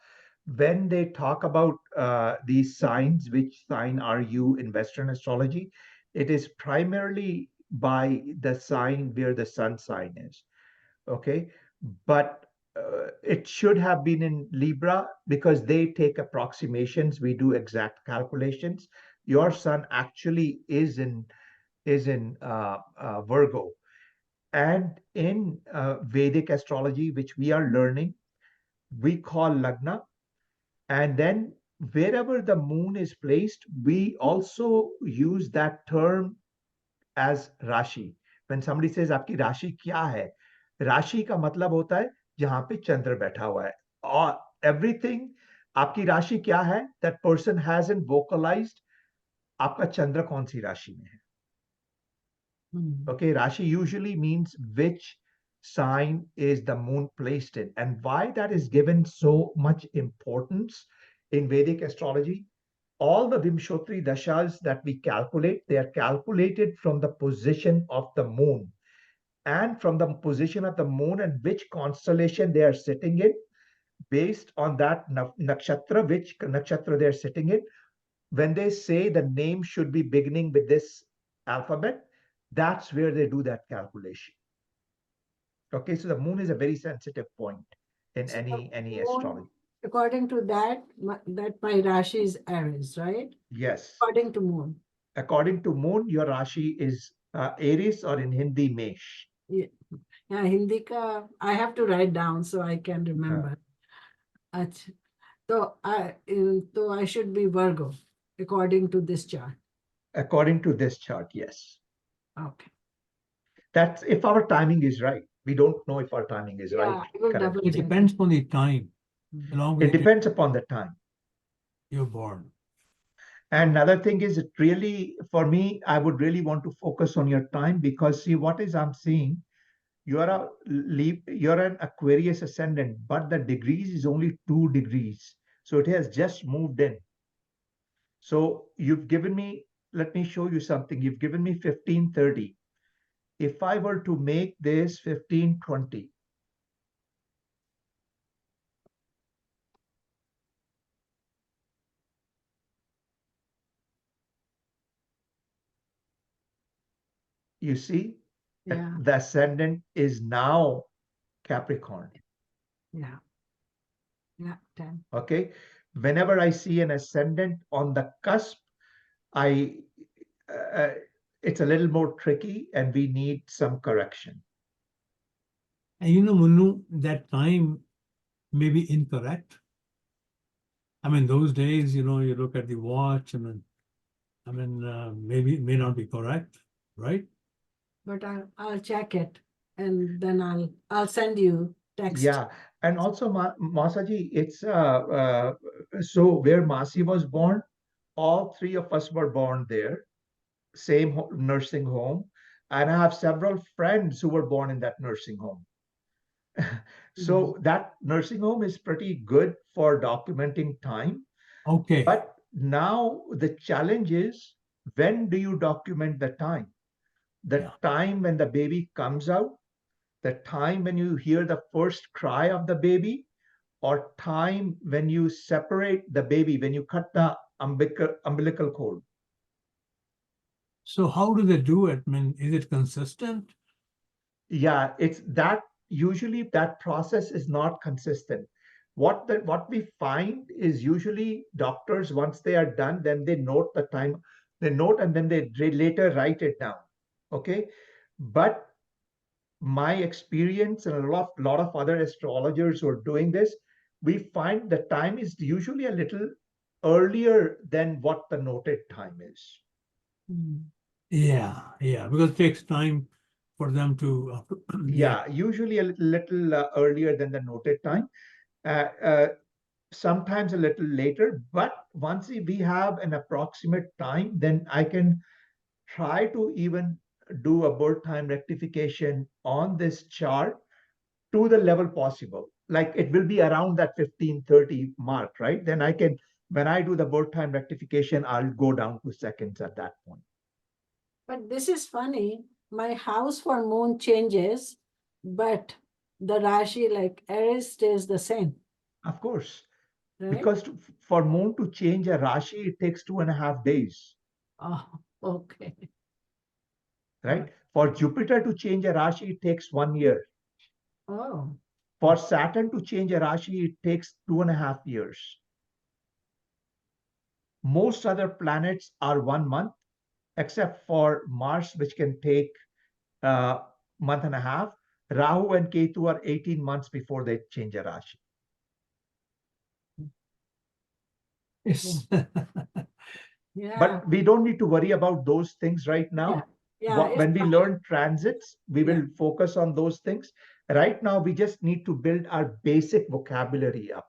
When they talk about these signs, which sign are you in Western astrology, it is primarily by the sign where the sun sign is. Okay, but it should have been in Libra because they take approximations. We do exact calculations. Your sun actually is in Virgo, and in Vedic astrology, which we are learning, we call Lagna. And then wherever the moon is placed, we also use that term as Rashi. When somebody says, आपकी राशि क्या है? राशि का मतलब होता है जहां पे चंद्र बैठा हुआ है. और everything, आपकी राशि क्या है? That person hasn't vocalized आपका चंद्र कौन सी राशि में है. Okay, Rashi usually means which sign is the moon placed in, and why that is given so much importance in Vedic astrology. All the Vimshotri dashas that we calculate, they are calculated from the position of the moon, and from the position of the moon and which constellation they are sitting in. Based on that nakshatra, which nakshatra they are sitting in, when they say the name should be beginning with this alphabet, that's where they do that calculation. Okay, so the moon is a very sensitive point in So any moon, astrology. according to that, my Rashi is Aries, right? Yes. According to moon. According to moon, your Rashi is Aries, or in Hindi, Mesh. Yeah, Hindi ka, I have to write down so I can remember. Ach- So I should be Virgo according to this chart. According to this chart, yes. Okay. That's if our timing is right. We don't know if our timing is right. I will currently. double It check. depends on the time along with It depends upon the time. you're born. And another thing is, it really, for me, I would really want to focus on your time, because see what is I'm seeing, you're an Aquarius ascendant, but the degrees is only 2 degrees. So it has just moved in. So you've given me, let me show you something. You've given me 1530. If I were to make this 1520, you see, Yeah, the ascendant is now Capricorn. yeah. Yeah, 10. Okay. Whenever I see an ascendant on the cusp, I it's a little more tricky, and we need some correction. And you know, Munu, that time may be incorrect. I mean, those days, you know, you look at the watch, maybe it may not be correct, right? But I'll check it and then I'll send you text. Yeah, and also Masaji, it's so where Masi was born, all 3 of us were born there, same nursing home, and I have several friends who were born in that nursing home. So that nursing home is pretty good for documenting time. Okay. But now the challenge is, when do you document the time? The Yeah. time when the baby comes out, the time when you hear the first cry of the baby, or time when you separate the baby, when you cut the umbilical cord? So how do they do it? I mean, is it consistent? Yeah, it's that usually that process is not consistent. What we find is, usually doctors, once they are done, then they note the time, they note, and then they later write it down. Okay. But my experience, and a lot of other astrologers who are doing this, we find the time is usually a little earlier than what the noted time is. Yeah, because it takes time for them to. Yeah, usually a little earlier than the noted time. Sometimes a little later, but once we have an approximate time, then I can try to even do a birth time rectification on this chart to the level possible. Like it will be around that 1530 mark, right? Then I can, when I do the birth time rectification, I'll go down to seconds at that point. But this is funny. My house for moon changes, but the Rashi, like Aries, stays the same. Of course, Right? because for moon to change a Rashi, it takes 2.5 days. Oh, okay. Right? For Jupiter to change a Rashi, it takes 1 year. Oh, For Saturn to change a Rashi, it takes 2.5 years. Most other planets are 1 month, except for Mars, which can take a month and a half. Rahu and Ketu are 18 months before they change a Rashi. Yes. yeah. But we don't need to worry about those things right now. Yeah. When we learn transits, we Yeah. will focus on those things. Right now, we just need to build our basic vocabulary up.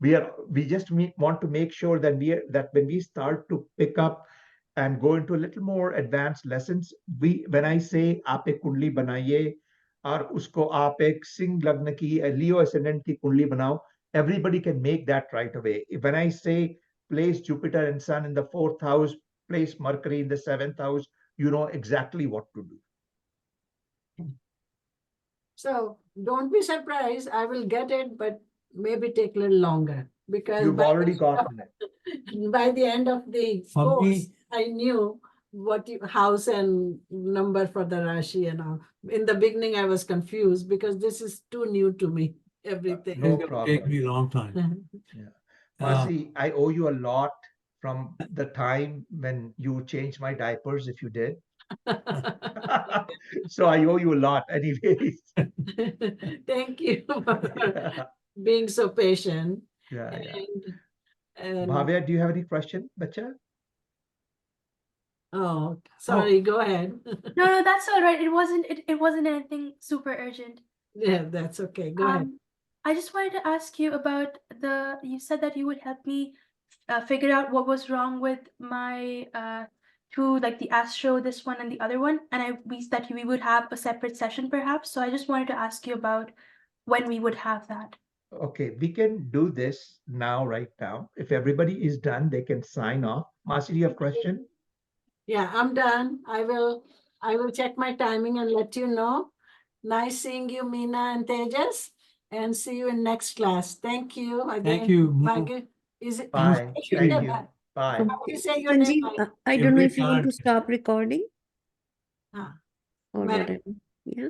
We just want to make sure that when we start to pick up and go into a little more advanced lessons, when I say aap ek kundli banaiye, और उसको आप एक सिंह लग्न की लियो ascendant की कुंडली बनाओ, everybody can make that right away. When I say place Jupiter and Sun in the 4th house, place Mercury in the 7th house, you know exactly what to do. So don't be surprised. I will get it, but maybe take a little longer because You've already gotten it. by the end of the For course, me- I knew what house and number for the Rashi and all. In the beginning, I was confused because this is too new to me. Everything. No It's gonna take problem. me a long time. Marcy, I owe you a lot from the time when you changed my diapers, if you did. So I owe you a lot anyways. Thank you for being so patient. Yeah, yeah. And Bhavya, do you have any question, bacha? oh, sorry, go ahead. No, that's all right. It wasn't anything super urgent. Yeah, that's okay. Go ahead. I just wanted to ask you about you said that you would help me figure out what was wrong with my two, like the Astro, this one and the other one, and we said we would have a separate session perhaps. So I just wanted to ask you about when we would have that. Okay, we can do this now, right now. If everybody is done, they can sign off. Marcy, do you have a question? Yeah, I'm done. I will check my timing and let you know. Nice seeing you, Meena and Tejas, and see you in next class. Thank you again. Thank you, Monu. Bhagya, is it? Bye. Thank you. Thank you. Bye. How do you say your name? Sanjiv, I don't know Every if you want to card- stop recording Ah, or Ma'am. whatever. Yeah.